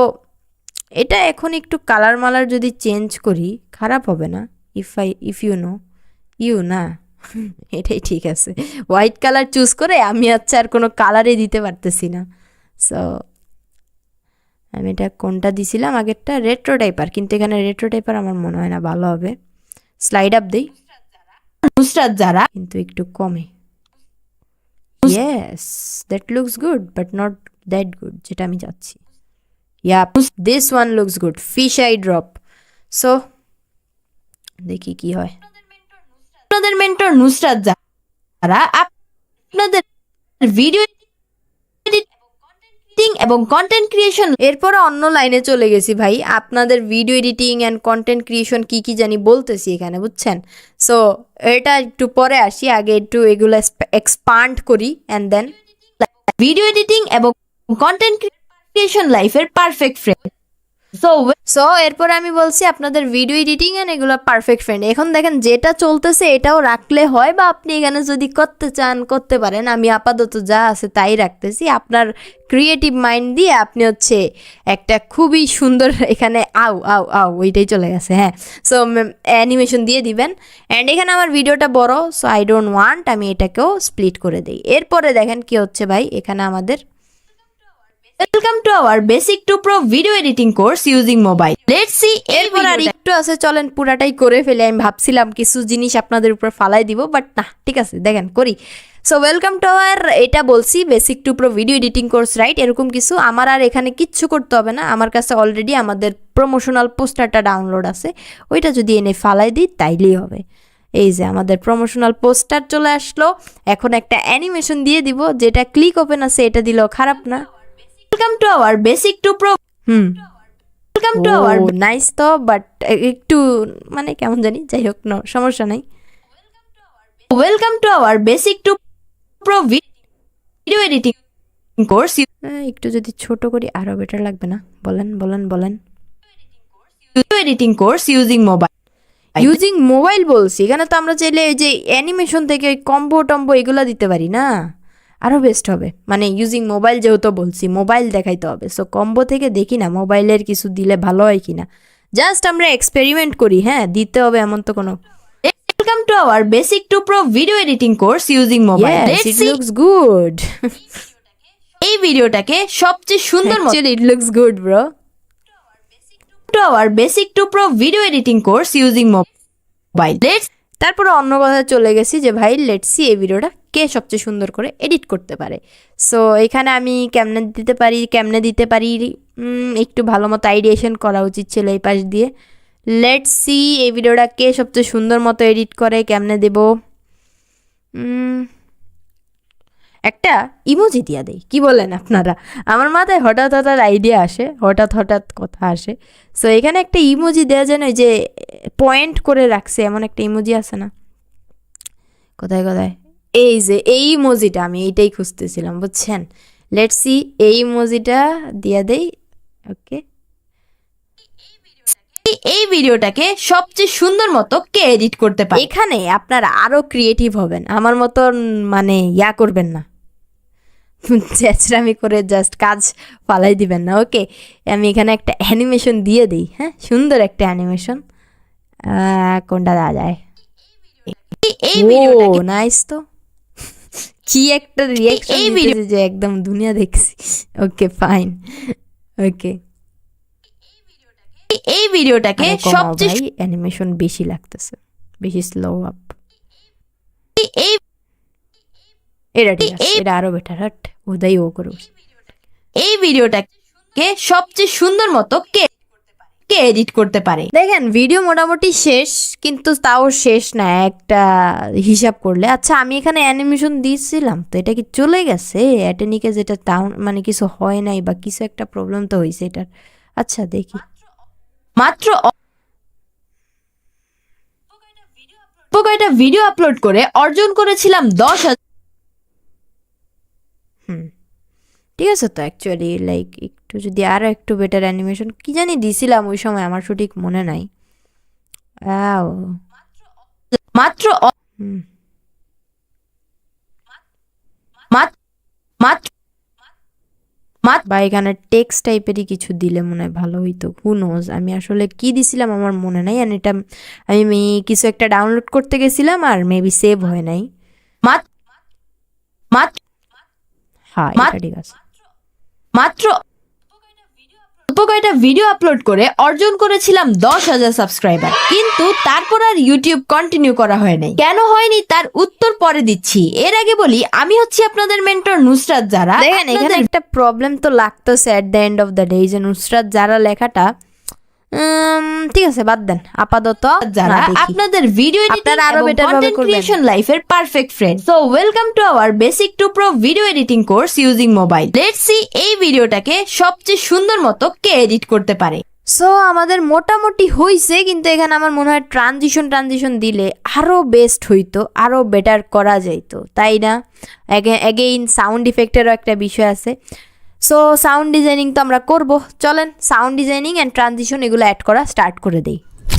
এটা এখন একটু কালার মালার যদি চেঞ্জ করি খারাপ হবে না। ইফ ইউ না এটাই ঠিক আছে। হোয়াইট কালার চুজ করে আমি আচ্ছা আর কোনো কালারই দিতে পারতেছি না। সো আমি এটা কোনটা দিছিলাম আগেরটা, রেট্রো টাইপার, কিন্তু এখানে রেট্রো টাইপার আমার মনে হয় না ভালো হবে। স্লাইড আপ দেই, নুসরাত যারা কিন্তু একটু কমে। Yes, that looks good but not that good, যেটা আমি চাচ্ছি। Yup, this one looks good, fish I drop. So দেখি কি হয়। আপনাদের মেন্টর নুসরাত যারা আপনাদের ভিডিও এডিটিং এবং কন্টেন্ট ক্রিয়েশন এরপরে অন্য লাইনে চলে গেছি ভাই, আপনাদের video editing and content creation কি কি জানি বলতেছি এখানে, বুঝছেন? সো এটা একটু পরে আসি, আগে একটু এগুলো এক্সপান্ড করি অ্যান্ড দেন ভিডিও এডিটিং এবং কন্টেন্ট ক্রিয়েশন লাইফের পারফেক্ট ফ্রেন্ড। সো এরপর আমি বলছি আপনাদের ভিডিও এডিটিং অ্যান্ড এগুলো পারফেক্ট ফ্রেন্ড। এখন দেখেন যেটা চলতেছে এটাও রাখলে হয়, বা আপনি এখানে যদি করতে চান করতে পারেন। আমি আপাতত যা আছে তাই রাখতেছি, আপনার ক্রিয়েটিভ মাইন্ড দিয়ে আপনি হচ্ছে একটা খুবই সুন্দর এখানে ওইটাই চলে গেছে, হ্যাঁ। সো অ্যানিমেশন দিয়ে দিবেন অ্যান্ড এখানে আমার ভিডিওটা বড়, সো আই ডোন্ট ওয়ান্ট, আমি এটাকেও স্প্লিট করে দিই। এরপরে দেখেন কি হচ্ছে ভাই, এখানে আমাদের welcome to our basic to pro video editing course using mobile. Let's see এরপর আর একটু আছে, চলেন পুরাটাই করে ফেলে। আমি ভাবছিলাম কিছু জিনিস আপনাদের উপর ফালাই দিব, বাট না, ঠিক আছে, দেখেন করি। সো ওয়েলকাম টু আওয়ার, এটা বলছি basic to pro video editing course, right? এরকম কিছু আমার আর এখানে কিচ্ছু করতে হবে না, আমার কাছে অলরেডি আমাদের প্রমোশনাল পোস্টারটা ডাউনলোড আছে, ওইটা যদি এনে ফালাই দিই তাইলেই হবে। এই যে আমাদের প্রমোশনাল পোস্টার চলে আসলো। এখন একটা অ্যানিমেশন দিয়ে দিব, যেটা ক্লিক ওপেন আছে এটা দিলেও খারাপ না। Welcome to our basic to pro welcome to our nice তো, বাট একটু মানে কেমন জানি, যাই হোক, সমস্যা নাই। Welcome to our basic to pro video editing course একটু যদি ছোট করি আরো বেটার লাগবে না? বলেন। Video editing course using mobile. Using mobile বলছি, এখানে তো আমরা চাইলে এই যে অ্যানিমেশন থেকে ওই কম্বো টম্বো এগুলো দিতে পারি না? আরও বেস্ট হবে, মানে ইউজিং মোবাইল যেহেতু বলছি, মোবাইল দেখাইতে হবে। সো কম্বো থেকে দেখি না মোবাইলের কিছু দিলে ভালো হয় কিনা, জাস্ট আমরা এক্সপেরিমেন্ট করি। হ্যাঁ, দিতে হবে এমন তো কোনো। Welcome to our basic to pro video editing course using mobile. Yes, it looks good. এই ভিডিওটাকে সবচেয়ে সুন্দর Actually, it looks good, bro. To our basic to pro video editing course using mobile. তারপরে অন্য কথা চলে গেছি যে ভাই লেটস সি এই ভিডিওটা কে সবচেয়ে সুন্দর করে এডিট করতে পারে। সো এখানে আমি কেমনে দিতে পারি একটু ভালো মতো আইডিয়েশন করা উচিত ছিল এই পাশ দিয়ে। লেটস সি এই ভিডিওটা কে সবচেয়ে সুন্দর মতো এডিট করে, কেমনে দেব। একটা ইমোজি দিয়া দেই, কি বলেন আপনারা? আমার মাথায় হঠাৎ হঠাৎ আইডিয়া আসে, হঠাৎ হঠাৎ কথা আসে। সো এখানে একটা ইমোজি দেওয়া যায় না, ওই যে পয়েন্ট করে রাখছে এমন একটা ইমোজি আছে না, কোথায় কোথায়, এই যে এই ইমোজিটা, আমি এইটাই খুঁজতেছিলাম, বুঝছেন। লেটস সি এই ইমোজিটা দিয়া দেই। ওকে, এই ভিডিওটাকে সবচেয়ে সুন্দর মতো কে এডিট করতে পারে? এখানে আপনারা আরো ক্রিয়েটিভ হবেন, আমার মতন মানে করবেন না, চেঁচড়ামি করে জাস্ট কাজ ফালাই দিবেন না। ওকে, আমি এখানে একটা অ্যানিমেশন দিয়ে দিই। হ্যাঁ, সুন্দর একটা অ্যানিমেশন, কোনটা দেওয়া যায়? এই ও ভিডিওটাকে নাইস তো, কি একটা রিয়াকশন এই দিতেছে যে একদম দুনিয়া দেখছি। ওকে ফাইন, ওকে এই ভিডিওটাকে সবচেয়ে অ্যানিমেশন বেশি লাগতেছে, বেশি স্লো আপ। এই এটা ঠিক আছে, এটা আরো বেটার। হাট ওদাই ও করো। এই ভিডিওটাকে সবচেয়ে সুন্দর মতো কে কে এডিট করতে পারে? দেখেন ভিডিও মোটামুটি শেষ, কিন্তু তাও শেষ না একটা হিসাব করলে। আচ্ছা, আমি এখানে অ্যানিমেশন দিয়েছিলাম তো, এটা কি চলে গেছে অ্যাটেনিকে, যেটা টাউন মানে কিছু হয় নাই বা কিছু একটা প্রবলেম তো হয়েছে এটার। আচ্ছা দেখি, মাত্র কয়টা ভিডিও আপলোড করে অর্জন করেছিলাম 10,000। ঠিক আছে তো। অ্যাকচুয়ালি লাইক একটু যদি আরো একটু বেটার অ্যানিমেশন কি জানি দিছিলাম ওই সময়, আমার সঠিক মনে নাই। মাত্র হুম, বা এখানে টেক্সট টাইপেরই কিছু দিলে মনে হয় ভালো হইতো। হু নোজ, আমি আসলে কি দিছিলাম আমার মনে নাই। আর এটা আমি কিছু একটা ডাউনলোড করতে গেছিলাম আর মেবি সেভ হয় নাই। হ্যাঁ এটা ঠিক আছে। মাত্র কয়টা ভিডিও আপলোড করে অর্জন করেছিলাম 10,000 সাবস্ক্রাইবার, কিন্তু তারপর আর ইউটিউব কন্টিনিউ করা হয় নাই। কেন হয়নি তার উত্তর পরে দিচ্ছি। এর আগে বলি, আমি হচ্ছি আপনাদের মেন্টর নুসরাত জারা। দেখেন এখানে একটা প্রবলেম তো লাগতেছে at the end of the day, যে নুসরাত জারা লেখাটা ঠিক আছে বাদ দেন আপাতত। যারা আপনাদের ভিডিও এডিটিং আরো এবং বেটার ভাবে কন্টেন্ট করবেন। ক্রিয়েশন লাইফের perfect friend. So welcome to our basic to pro video editing course using mobile. Let's see এই ভিডিওটাকে সবচেয়ে সুন্দর মতো কে এডিট করতে পারে। সো আমাদের মোটামুটি হইছে, কিন্তু এখানে আমার মনে হয় ট্রানজিশন দিলে আরো বেস্ট হইতো, আরো বেটার করা যাইতো, তাই না? অ্যাগেইন সাউন্ড ইফেক্টেরও একটা বিষয় আছে। সো সাউন্ড ডিজাইনিং তো আমরা করব, চলেন সাউন্ড ডিজাইনিং অ্যান্ড ট্রানজিশন এগুলো অ্যাড করা স্টার্ট করে দেই।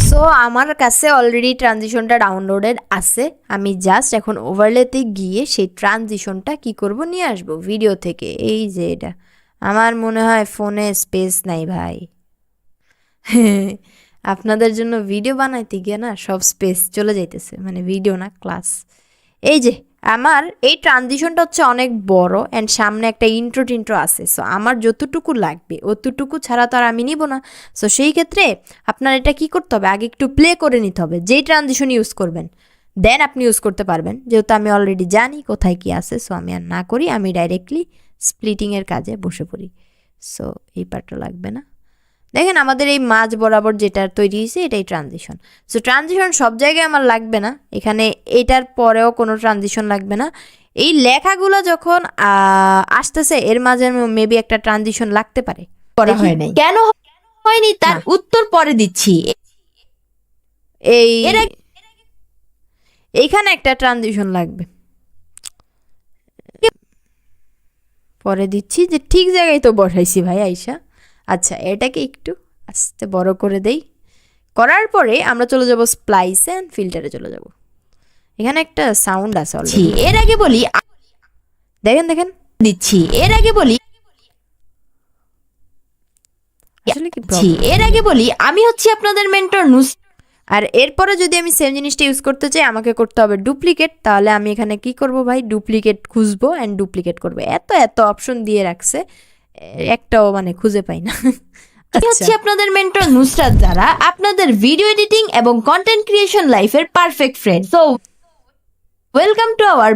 সো আমার কাছে অলরেডি ট্রানজিশনটা ডাউনলোডেড আছে, আমি জাস্ট এখন ওভারলেতে গিয়ে সেই ট্রানজিশনটা কি করব নিয়ে আসব ভিডিও থেকে। এই যে এটা, আমার মনে হয় ফোনে স্পেস নাই ভাই। আপনাদের জন্য ভিডিও বানাইতে গিয়ে না সব স্পেস চলে যাইতেছে, মানে ভিডিও না ক্লাস। এই যে আমার এই ট্রানজিশনটা হচ্ছে অনেক বড় অ্যান্ড সামনে একটা ইন্ট্রো আছে। সো আমার যতটুকু লাগবে অতটুকু ছাড়া তো আর আমি নিব না। সো সেই ক্ষেত্রে আপনার এটা কি করতে হবে, আগে একটু প্লে করে নিতে হবে যেই ট্রানজিশন ইউজ করবেন, দেন আপনি ইউজ করতে পারবেন। যেহেতু আমি অলরেডি জানি কোথায় কি আছে, সো আমি আর না করি, আমি ডাইরেক্টলি স্প্লিটিংয়ের কাজে বসে পড়ি। সো এই পার্টটা লাগবে না। দেখেন আমাদের এই মাঝ বরাবর যেটা তৈরি হয়েছে এটাই ট্রানজিশন। সো ট্রানজিশন সব জায়গায় আমার লাগবে না, এখানে এটার পরেও কোনো ট্রানজিশন লাগবে না। এই লেখাগুলো যখন আসতেছে এর মাঝে মেবি একটা ট্রানজিশন লাগতে পারে, করা হয় নাই। কেন হয়নি তার উত্তর পরে দিচ্ছি। এইখানে একটা ট্রানজিশন লাগবে, পরে দিচ্ছি, যে ঠিক জায়গায় তো বসাইছি ভাই আইসা। আচ্ছা এটাকে একটু আস্তে বড় করে দেই, করার পরে আমরা চলে যাব স্প্লাইস এন্ড ফিল্টারে চলে যাব। এখানে একটা সাউন্ড আছে অলরেডি। এর আগে বলি, দেখেন দিচ্ছি। এর আগে বলি, আসলে কি এর আগে বলি, আমি হচ্ছি আপনাদের মেন্টর আর এরপরে যদি আমি সেম জিনিসটা ইউজ করতে চাই আমাকে করতে হবে ডুপ্লিকেট। তাহলে আমি এখানে কি করব ভাই, ডুপ্লিকেট খুঁজবো অ্যান্ড ডুপ্লিকেট করবো। এত অপশন দিয়ে রাখছে, একটাও মানে খুঁজে পাই না। আমি হচ্ছি আপনাদের মেন্টর নুসরাত জারা, আপনাদের ভিডিও এডিটিং এবং কন্টেন্ট ক্রিয়েশন লাইফের perfect friend. So welcome to our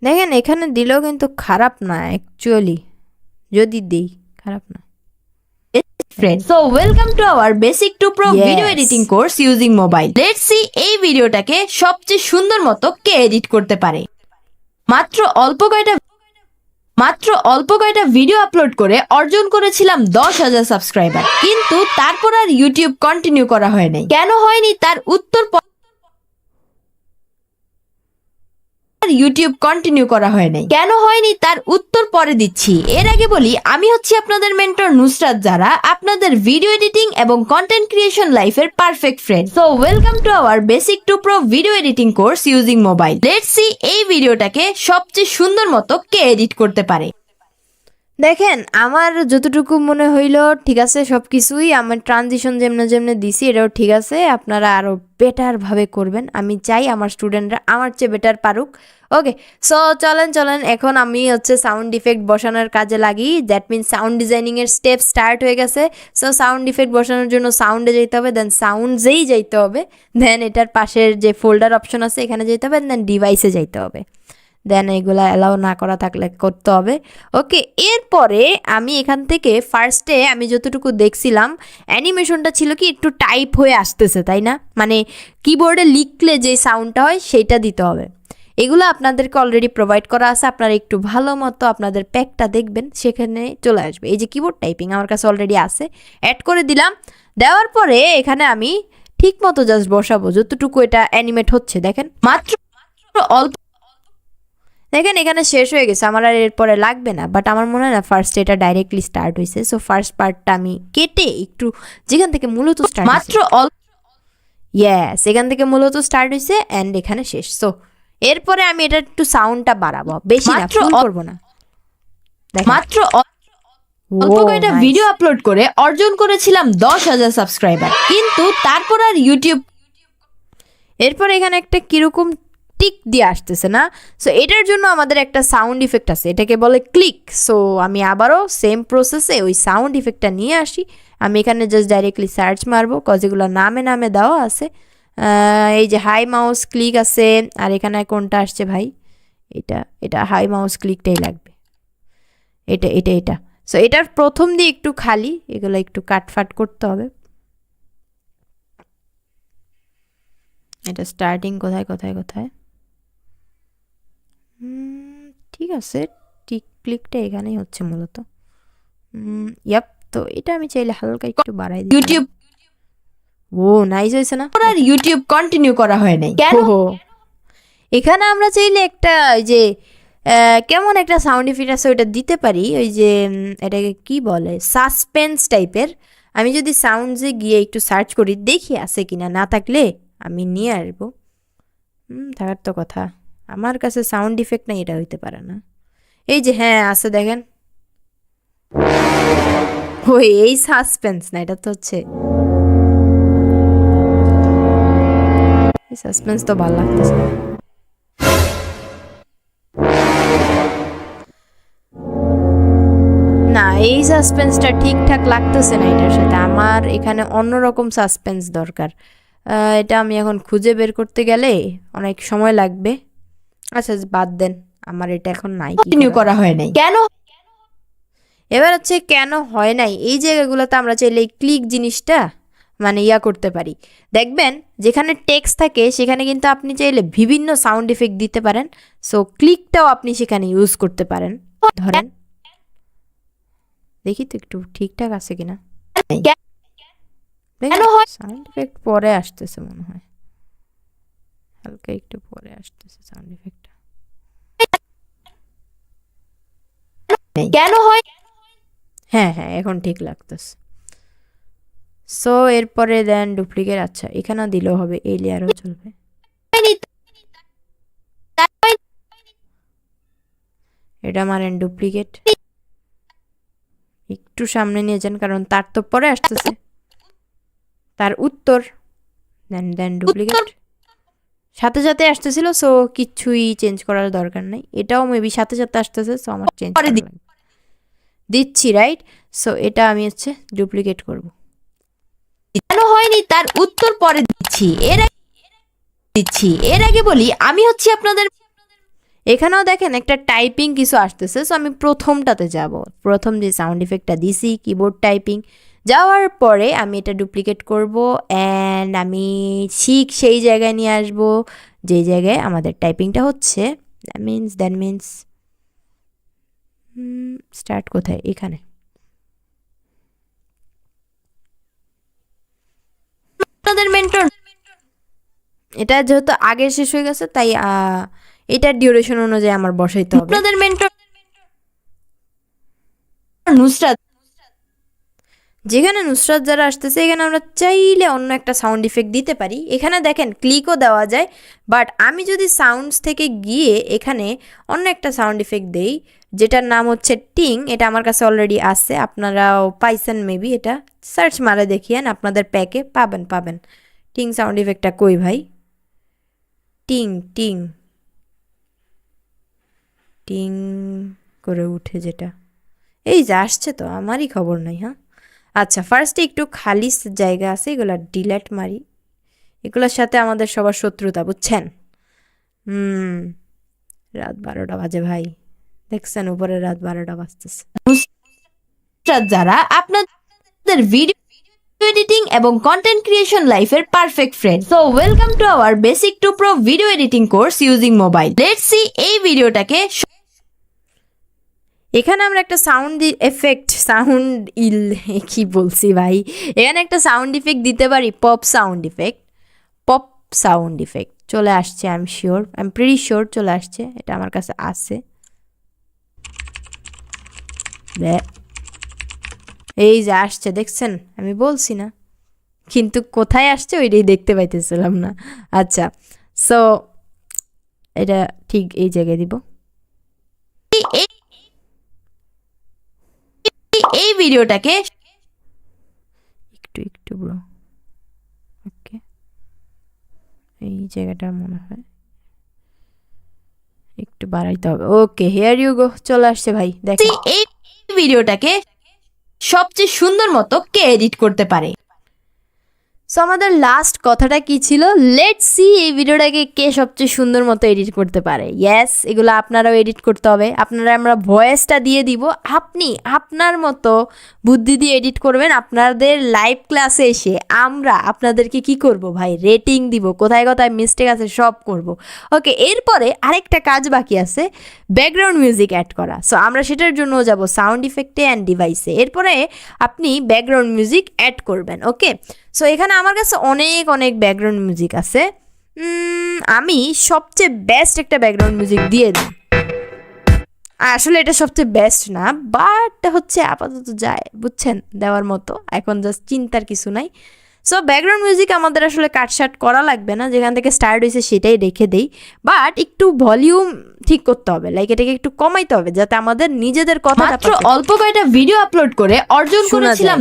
দেখেন এখানে দিলেও কিন্তু খারাপ না অ্যাকচুয়ালি, যদি দেই খারাপ না। friends. So welcome to our basic to pro Yes. video editing course using mobile. Let's see এই ভিডিওটাকে সবচেয়ে সুন্দর মতো কে এডিট করতে পারে। মাত্র অল্প কয়টা ভিডিও আপলোড করে অর্জন করেছিলাম 10,000 সাবস্ক্রাইবার, কিন্তু তারপর আর ইউটিউব কন্টিনিউ করা হয় নাই। কেন হয়নি তার উত্তর পরে দিচ্ছি। এর আগে বলি, আমি হচ্ছি আপনাদের মেন্টর নুসরাত জারা, আপনাদের ভিডিও এডিটিং এবং কন্টেন্ট ক্রিয়েশন লাইফের perfect friend. So welcome to our basic to pro video editing course using mobile. Let's see এই ভিডিওটাকে সবচেয়ে সুন্দর মতো কে এডিট করতে পারে। দেখেন আমার যতটুকু মনে হইলো ঠিক আছে, সব কিছুই আমার ট্রানজিশন যেমনে যেমনে দিছি এটাও ঠিক আছে। আপনারা আরও বেটারভাবে করবেন, আমি চাই আমার স্টুডেন্টরা আমার চেয়ে বেটার পারুক। ওকে, সো চলেন এখন আমি হচ্ছে সাউন্ড ইফেক্ট বসানোর কাজে লাগি। দ্যাট মিনস সাউন্ড ডিজাইনিংয়ের স্টেপ স্টার্ট হয়ে গেছে। সো সাউন্ড ইফেক্ট বসানোর জন্য সাউন্ডে যেতে হবে, দেন সাউন্ডসেই যেতে হবে, দেন এটার পাশের যে ফোল্ডার অপশন আছে এখানে যেতে হবে, দেন ডিভাইসে যেতে হবে, দেন এগুলা অ্যালাউ না করা থাকলে করতে হবে। ওকে, এরপরে আমি এখান থেকে ফার্স্টে আমি যতটুকু দেখছিলাম অ্যানিমেশনটা ছিল কি একটু টাইপ হয়ে আসতেছে, তাই না? মানে কিবোর্ডে লিখলে যে সাউন্ডটা হয় সেইটা দিতে হবে। এগুলো আপনাদেরকে অলরেডি প্রোভাইড করা আছে, আপনারা একটু ভালো মতো আপনাদের প্যাকটা দেখবেন, সেখানে চলে আসবে। এই যে কিবোর্ড টাইপিং আমার কাছে অলরেডি আছে, অ্যাড করে দিলাম। দেওয়ার পরে এখানে আমি ঠিক মতো জাস্ট বসাবো যতটুকু এটা অ্যানিমেট হচ্ছে। দেখেন মাত্র অল্প দেখেন এখানে শেষ হয়ে গেছে, আমার আর এরপরে লাগবে না। বাট আমার মনে হয় না ফার্স্ট এটা ডাইরেক্টলি স্টার্ট হয়েছে। সো ফার্স্ট পার্টটা আমি কেটে একটু যেখান থেকে মূলত স্টার্ট ইয়েস, এখান থেকে মূলত স্টার্ট হয়েছে অ্যান্ড এখানে শেষ। সো এরপরে আমি এটা একটু সাউন্ডটা বাড়াবো, বেশি না, ফুল করবো না। মাত্র অল্প কয়টা ভিডিও আপলোড করে অর্জন করেছিলাম 10,000 সাবস্ক্রাইবার, কিন্তু তারপর আর ইউটিউব এরপর এখানে একটা কিরকম টিক দিয়ে আসতেছে না। সো এটার জন্য আমাদের একটা সাউন্ড ইফেক্ট আছে, এটাকে বলে ক্লিক। সো আমি আবারও সেম প্রসেসে ওই সাউন্ড ইফেক্টটা নিয়ে আসি। আমি এখানে জাস্ট ডাইরেক্টলি সার্চ মারবো, কজ এগুলো নামে দেওয়া আছে। এই যে হাই মাউস ক্লিক আছে, আর এখানে কোনটা আসছে ভাই? এটা হাই মাউস ক্লিকটাই লাগবে, এটা। সো এটার প্রথম দিয়ে একটু খালি, এগুলো একটু কাটফাট করতে হবে। এটা স্টার্টিং কোথায় ঠিক আছে, টিক ক্লিকটা এখানেই হচ্ছে মূলত। ইয়াপ, তো এটা আমি চাইলে হালকা একটু বাড়াই দিই। ইউটিউব ও নাইস হয়েছে না? আর ইউটিউব কন্টিনিউ করা হয় নাই। কেন? এখানে আমরা চাইলে একটা ওই যে কেমন একটা সাউন্ড ইফেক্ট আছে ওইটা দিতে পারি, ওই যে এটাকে কি বলে, সাসপেন্স টাইপের। আমি যদি সাউন্ডসে গিয়ে একটু সার্চ করি দেখি আছে কিনা, না থাকলে আমি নিয়ে আসবো। থাকার তো কথা, আমার কাছে সাউন্ড ইফেক্ট নাই, এটা হইতে পারে না। এই যে হ্যাঁ আছে, দেখেন। ওই এই সাসপেন্স না, এটা তো হচ্ছে সাসপেন্স, তো ভালো লাগতেছে না। এই সাসপেন্সটা ঠিকঠাক লাগতেছে না এটার সাথে, আমার এখানে অন্যরকম সাসপেন্স দরকার। এটা আমি এখন খুঁজে বের করতে গেলে অনেক সময় লাগবে। আচ্ছা বাদ দেন, আমার এটা এখন নাই, কন্টিনিউ করা হয় নাই। কেন? এবার হচ্ছে কেন হয় নাই, এই জায়গাগুলোতে আমরা চাইলে এই ক্লিক জিনিসটা মানে করতে পারি। দেখবেন যেখানে টেক্সট থাকে সেখানে কিন্তু আপনি চাইলে বিভিন্ন সাউন্ড ইফেক্ট দিতে পারেন। সো ক্লিকটাও আপনি সেখানে ইউজ করতে পারেন। ধরেন দেখি তো একটু ঠিকঠাক আছে কিনা। সাউন্ড ইফেক্ট পরে আসতেছে মনে হয়, হালকা একটু পরে আসতেছে সাউন্ড ইফেক্টটা। কেন হয়? হ্যাঁ এখন ঠিক লাগতেছে। সো এরপরে দেন ডুপ্লিকেট, আচ্ছা এখানে দিলেও হবে, এই লেয়ারও চলবে। এটা মারেন ডুপ্লিকেট, একটু সামনে নিয়ে যান কারণ তার তো পরে আসতেছে, তার উত্তর। দেন ডুপ্লিকেট সাথে আসতেছিল। সো কিছুই চেঞ্জ করার দরকার নাই, এটাও মেবি সাথে আসতেছে। সো আমার চেঞ্জ করে দিচ্ছি, রাইট? সো এটা আমি হচ্ছে ডুপ্লিকেট করব। কেন হয়নি তার উত্তর পরে দিচ্ছি। এর আগে বলি, আমি হচ্ছি আপনাদের এখানেও দেখেন একটা টাইপিং কিছু আসতেছে, সো আমি প্রথমটাতে যাব। প্রথম যে সাউন্ড ইফেক্টটা দিছি কিবোর্ড টাইপিং, যাওয়ার পরে আমি এটা ডুপ্লিকেট করব অ্যান্ড আমি ঠিক সেই জায়গায় নিয়ে আসব যে জায়গায় আমাদের টাইপিংটা হচ্ছে। দ্যাট মিনস স্টার্ট কোথায়, এখানে। আপনাদের মেন্টর এটা যেহেতু আগে শেষ হয়ে গেছে তাই এটার ডিউরেশন অনুযায়ী আমার বসাইতে হবে। আপনাদের মেন্টর নুসরাত যেখানে নুসরাত যারা আসতেছে এখানে আমরা চাইলে অন্য একটা সাউন্ড ইফেক্ট দিতে পারি। এখানে দেখেন ক্লিকও দেওয়া যায়, বাট আমি যদি সাউন্ডস থেকে গিয়ে এখানে অন্য একটা সাউন্ড ইফেক্ট দেই যেটার নাম হচ্ছে টিং, এটা আমার কাছে অলরেডি আছে, আপনারাও পাইছেন মেবি, এটা সার্চ মারে দেখিয়েন আপনাদের প্যাকে পাবেন। টিং সাউন্ড ইফেক্টটা কই ভাই? টিং টিং টিং করে উঠে যেটা, এই যে আসছে তো, আমারই খবর নাই। হ্যাঁ আচ্ছা, ফার্স্টে একটু খালি জায়গা আছে, এগুলো ডিলেট মারি। এগুলোর সাথে আমাদের সবার শত্রুতা, বুঝছেন? রাত 12টা বাজে ভাই, দেখছেন উপরে রাত 12টা বাজতেছে। নুসরাত যারা আপনাদের ভিডিও এডিটিং এবং কন্টেন্ট ক্রিয়েশন লাইফের perfect friend. So welcome to our basic to pro video editing course using mobile. Let's see এই ভিডিওটাকে এখানে আমরা একটা কি বলছি ভাই, এখানে একটা সাউন্ড ইফেক্ট দিতে পারি, পপ সাউন্ড ইফেক্ট চলে আসছে। আই এম প্রিটি শিওর চলে আসছে, এটা আমার কাছে আছে। এই যে আসছে, দেখছেন? আমি বলছি না, কিন্তু কোথায় আসছে ওইটাই দেখতে পাইতেছিলাম না। আচ্ছা, সো এটা ঠিক এই জায়গায় দিব। এই ভিডিওটাকে একটু ব্রো, ওকে, এই জায়গাটা মনে হয় একটু বাড়াইতে হবে। ওকে, হিয়ার ইউ গো, চলে আসছে ভাই। দেখেন এই ভিডিওটাকে সবচেয়ে সুন্দর মতো কে এডিট করতে পারে। সো আমাদের লাস্ট কথাটা কি ছিল? লেটস সি এই ভিডিওটাকে কে সবচেয়ে সুন্দর মতো এডিট করতে পারে। ইয়েস, এগুলো আপনারাও এডিট করতে হবে। আমরা ভয়েসটা দিয়ে দিব, আপনি আপনার মতো বুদ্ধি দিয়ে এডিট করবেন। আপনাদের লাইভ ক্লাসে এসে আমরা আপনাদেরকে কি করব ভাই, রেটিং দিব, কোথায় কোথায় মিস্টেক আছে সব করব। ওকে, এরপরে আরেকটা কাজ বাকি আছে, ব্যাকগ্রাউন্ড মিউজিক অ্যাড করা। সো আমরা সেটার জন্য যাব সাউন্ড ইফেক্টে অ্যান্ড ডিভাইসে। এরপরে আপনি ব্যাকগ্রাউন্ড মিউজিক অ্যাড করবেন। ওকে, সো এখানে আমার কাছে অনেক ব্যাকগ্রাউন্ড মিউজিক আছে। আমি সবচেয়ে বেস্ট একটা ব্যাকগ্রাউন্ড মিউজিক দিয়ে দিই। আসলে এটা সবচেয়ে বেস্ট না, বাট হচ্ছে আপাতত যায়, বুঝছেন, দেওয়ার মতো। এখন জাস্ট চিন্তার কিছু নাই। সো ব্যাকগ্রাউন্ড মিউজিক আমাদের আসলে কাটসাট করা লাগবে না, যেখান থেকে স্টার্ট হয়েছে সেটাই রেখে দেই, বাট একটু ভলিউম ঠিক করতে হবে, লাইক এটাকে একটু কমাইতে হবে যাতে আমাদের নিজেদের কথা মাত্র অল্প কয়টা ভিডিও আপলোড করে অর্জন করেছিলাম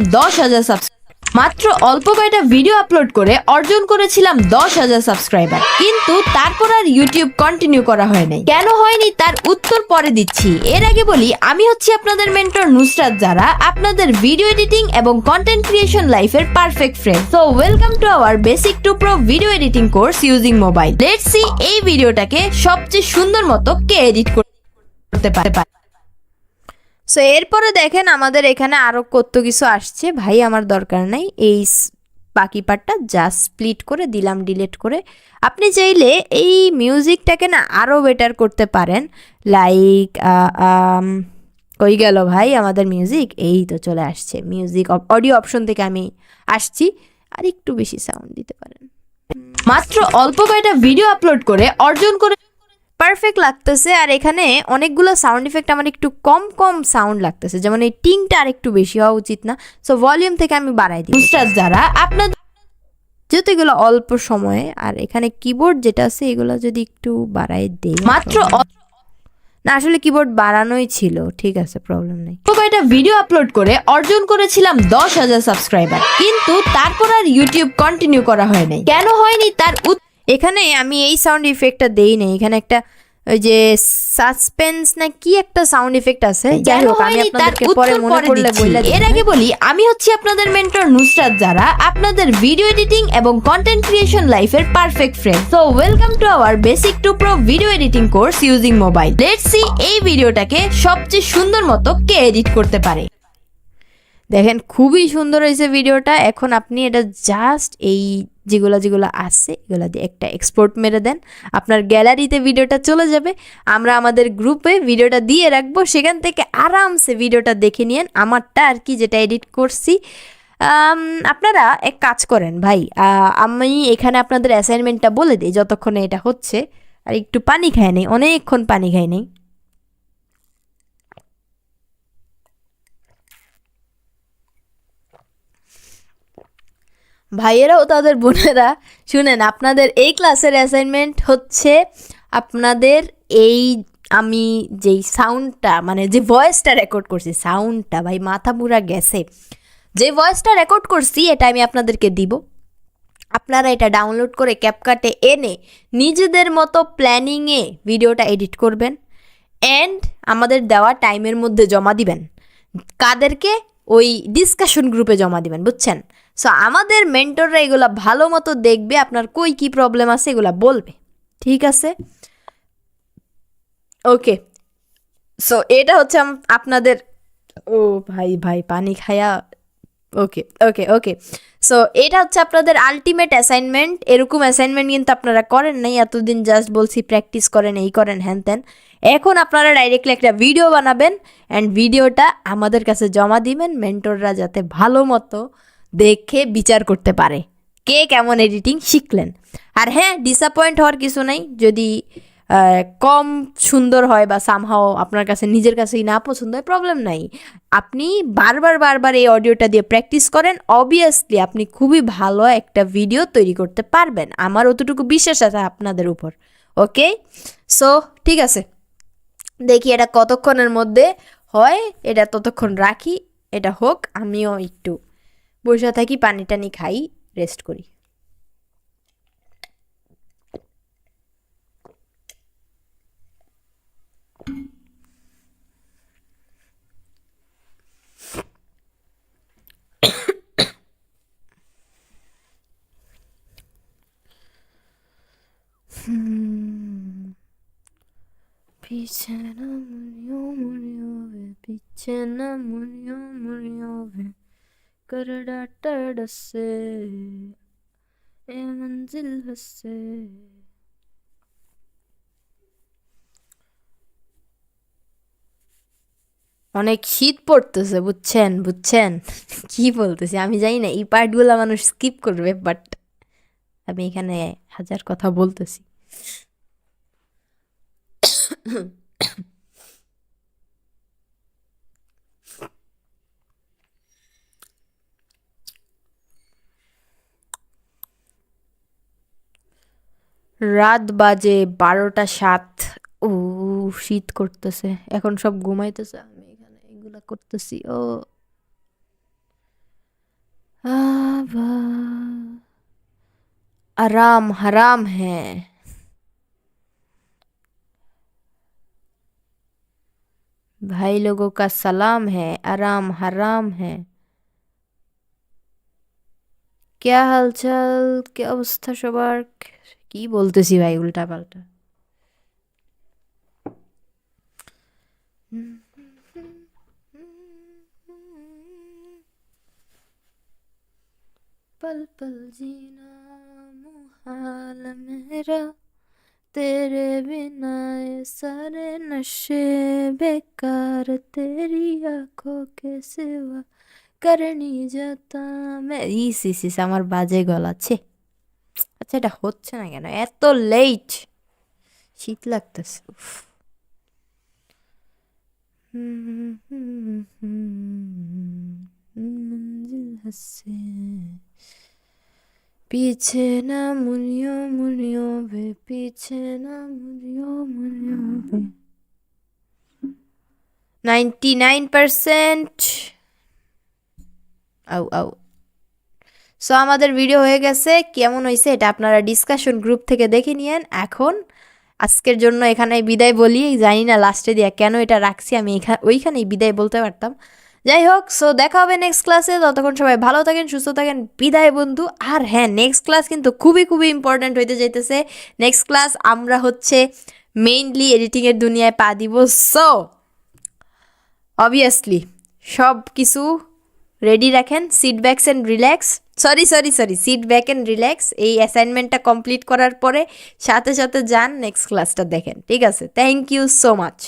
10,000 সাবস্ক্রাইবার, কিন্তু তারপর আর ইউটিউব কন্টিনিউ করা হয় নাই। কেন হয়নি তার উত্তর পরে দিচ্ছি। এর আগে বলি, আমি হচ্ছি আপনাদের মেন্টর নুসরাত যারা, আপনাদের ভিডিও এডিটিং এবং কন্টেন্ট ক্রিয়েশন লাইফের perfect friend. So welcome to our basic to pro video editing course using mobile. Let's see এই ভিডিওটাকে সবচেয়ে সুন্দর মতো কে এডিট করতে পারে। সো এরপরে দেখেন আমাদের এখানে আরও কত কিছু আসছে ভাই, আমার দরকার নাই। এই বাকি পার্টটা জাস্ট স্প্লিট করে দিলাম, ডিলিট করে। আপনি চাইলে এই মিউজিকটাকে না আরও বেটার করতে পারেন, লাইক কই গেল ভাই আমাদের মিউজিক? এই তো চলে আসছে মিউজিক, অডিও অপশন থেকে আমি আসছি। আর একটু বেশি সাউন্ড দিতে পারেন। মাত্র অল্প কয়টা ভিডিও আপলোড করে অর্জন করে পারফেক্ট লাগতেছে। আর এখানে অনেকগুলো সাউন্ড ইফেক্ট আমার একটু কম সাউন্ড লাগতেছে, যেমন এই টিংটা আর একটু বেশি হওয়া উচিত না। সো ভলিউম থেকে আমি বাড়াই দিই নুসরাত যারা আপনাদের, যেহেতু এগুলো অল্প সময়ে। আর এখানে কিবোর্ড যেটা আছে এগুলো যদি একটু বাড়াই দেই, মাত্র না আসলে কিবোর্ড বাড়ানোই ছিল, ঠিক আছে, প্রবলেম নেই। কয়টা ভিডিও আপলোড করে অর্জন করেছিলাম 10,000 সাবস্ক্রাইবার, কিন্তু তারপর আর ইউটিউব কন্টিনিউ করা হয় নাই। কেন হয়নি তার এখানে আমি এই সাউন্ড ইফেক্টটা দেই নাই, এখানে একটা ওই যে সাসপেন্স না কি একটা সাউন্ড ইফেক্ট আছে, যাই কেন হোক আমি হয়নি তার আপনাদেরকে পরে উত্তর মনে পরে করলে দিচ্ছি। বইলা এর আগে বলি আমি হচ্ছি আপনাদের মেন্টর নুসরাত যারা, আপনাদের ভিডিও এডিটিং এবং কন্টেন্ট ক্রিয়েশন লাইফের perfect friend. So welcome to our basic to pro video editing course using mobile. Let's see এই ভিডিওটাকে সবচেয়ে সুন্দর মতো কে এডিট করতে পারে। দেখেন খুবই সুন্দর হয়েছে ভিডিওটা। এখন আপনি এটা জাস্ট এই যেগুলো আছে এগুলো দিয়ে একটা এক্সপোর্ট মেরে দেন, আপনার গ্যালারিতে ভিডিওটা চলে যাবে। আমরা আমাদের গ্রুপে ভিডিওটা দিয়ে রাখবো, সেখান থেকে আরামসে ভিডিওটা দেখে নিন। আমারটা আর কি যেটা এডিট করছি। আপনারা এক কাজ করেন ভাই, আমি এখানে আপনাদের অ্যাসাইনমেন্টটা বলে দিই যতক্ষণে এটা হচ্ছে। আর একটু পানি খাই নেই, অনেকক্ষণ পানি খাই নেই। ভাইয়েরা ও তাদের বোনেরা শুনেন, আপনাদের এই ক্লাসের অ্যাসাইনমেন্ট হচ্ছে আপনাদের এই আমি যেই সাউন্ডটা মানে যে ভয়েসটা রেকর্ড করছি, সাউন্ডটা ভাই মাথা পুরা গেছে, যে ভয়েসটা রেকর্ড করছি এটা আমি আপনাদেরকে দিব। আপনারা এটা ডাউনলোড করে ক্যাপকাটে এনে নিজেদের মতো প্ল্যানিংয়ে ভিডিওটা এডিট করবেন অ্যান্ড আমাদের দেওয়া টাইমের মধ্যে জমা দিবেন। কাদেরকে? ওই ডিসকাশন গ্রুপে জমা দিবেন, বুঝছেন? সো আমাদের মেন্টররা এগুলা ভালো মতো দেখবে, আপনার কই কী প্রবলেম আছে এগুলা বলবে, ঠিক আছে? ওকে, সো এটা হচ্ছে আপনাদের, ও ভাই ভাই পানি খায়া, ওকে ওকে ওকে। সো এটা হচ্ছে আপনাদের আলটিমেট অ্যাসাইনমেন্ট। এরকম অ্যাসাইনমেন্ট কিন্তু আপনারা করেন নাই এতদিন, জাস্ট বলছি প্র্যাকটিস করেন, এই করেন, হ্যান ত্যান। এখন আপনারা ডাইরেক্টলি একটা ভিডিও বানাবেন অ্যান্ড ভিডিওটা আমাদের কাছে জমা দিবেন, মেন্টররা যাতে ভালো মতো দেখে বিচার করতে পারে কে কেমন এডিটিং শিখলেন। আর হ্যাঁ, ডিসঅ্যাপয়েন্ট হওয়ার কিছু নাই, যদি কম সুন্দর হয় বা সামহাও আপনার কাছে নিজের কাছেই না পছন্দ হয়, প্রবলেম নাই। আপনি বারবার এই অডিওটা দিয়ে প্র্যাকটিস করেন, অবভিয়াসলি আপনি খুবই ভালো একটা ভিডিও তৈরি করতে পারবেন। আমার অতটুকু বিশ্বাস আছে আপনাদের উপর। ওকে, সো ঠিক আছে, দেখি এটা কতক্ষণের মধ্যে হয়, এটা ততক্ষণ রাখি, এটা হোক, আমিও একটু বসে থাকি, পানি টানি খাই, রেস্ট করি। পিছে না মুড়িও বে, পিছে না মুড়িও বে, করডা টড সে এ মঞ্জিল হসে। অনেক শীত পড়তেছে, বুঝছেন বুঝছেন কি বলতেছি আমি জানি না, এই পার্টগুলো মানুষ স্কিপ করবে, বাট আমি এখানে হাজার কথা বলতেছি। রাত বাজে 12টা 7। ও শীত করতেছে, এখন সব ঘুমাইতেছে, আমি এখানে এগুলা করতেছি। ও আবা, आराम हराम है। भाई लोगों का सलाम है, आराम हराम है। क्या हालचाल, কি অবস্থা সবার? কি বলতেছি ভাই উল্টা পাল্টা। पल पल जीना मुहाल मेरा, तेरे बिना ये सारे नशे बेकार, तेरी आंखों के सिवा करनी जाता मैं। ইস আমার বাজে গলা, ছে। আচ্ছা এটা হচ্ছে না কেন, এত লেট, শীত লাগতেছে, উফ। मंजिल हंसे पीछे ना मुड़ियो वे, पीछे ना मुड़ियो वे। 99%। আউ আউ। সো আমাদের ভিডিও হয়ে গেছে, কেমন হয়েছে এটা আপনারা ডিসকাশন গ্রুপ থেকে দেখে নিয়েন। এখন আজকের জন্য এখানে বিদায় বলি। জানি না লাস্টে দিয়া কেন এটা রাখছি, আমি ওইখানেই বিদায় বলতে পারতাম। যাই হোক, সো দেখা হবে নেক্সট ক্লাসে। ততক্ষণ সবাই ভালো থাকেন, সুস্থ থাকেন, বিদায় বন্ধু। আর হ্যাঁ, নেক্সট ক্লাস কিন্তু খুবই খুবই ইম্পর্ট্যান্ট হইতে যাইতেছে। নেক্সট ক্লাস আমরা হচ্ছে মেইনলি এডিটিংয়ের দুনিয়ায় পা দিব। সো অবভিয়াসলি সব কিছু রেডি রাখেন, sit backs and relax, sit back and relax. এই অ্যাসাইনমেন্টটা কমপ্লিট করার পরে সাথে সাথে যান নেক্সট ক্লাসটা দেখেন, ঠিক আছে? Thank you so much.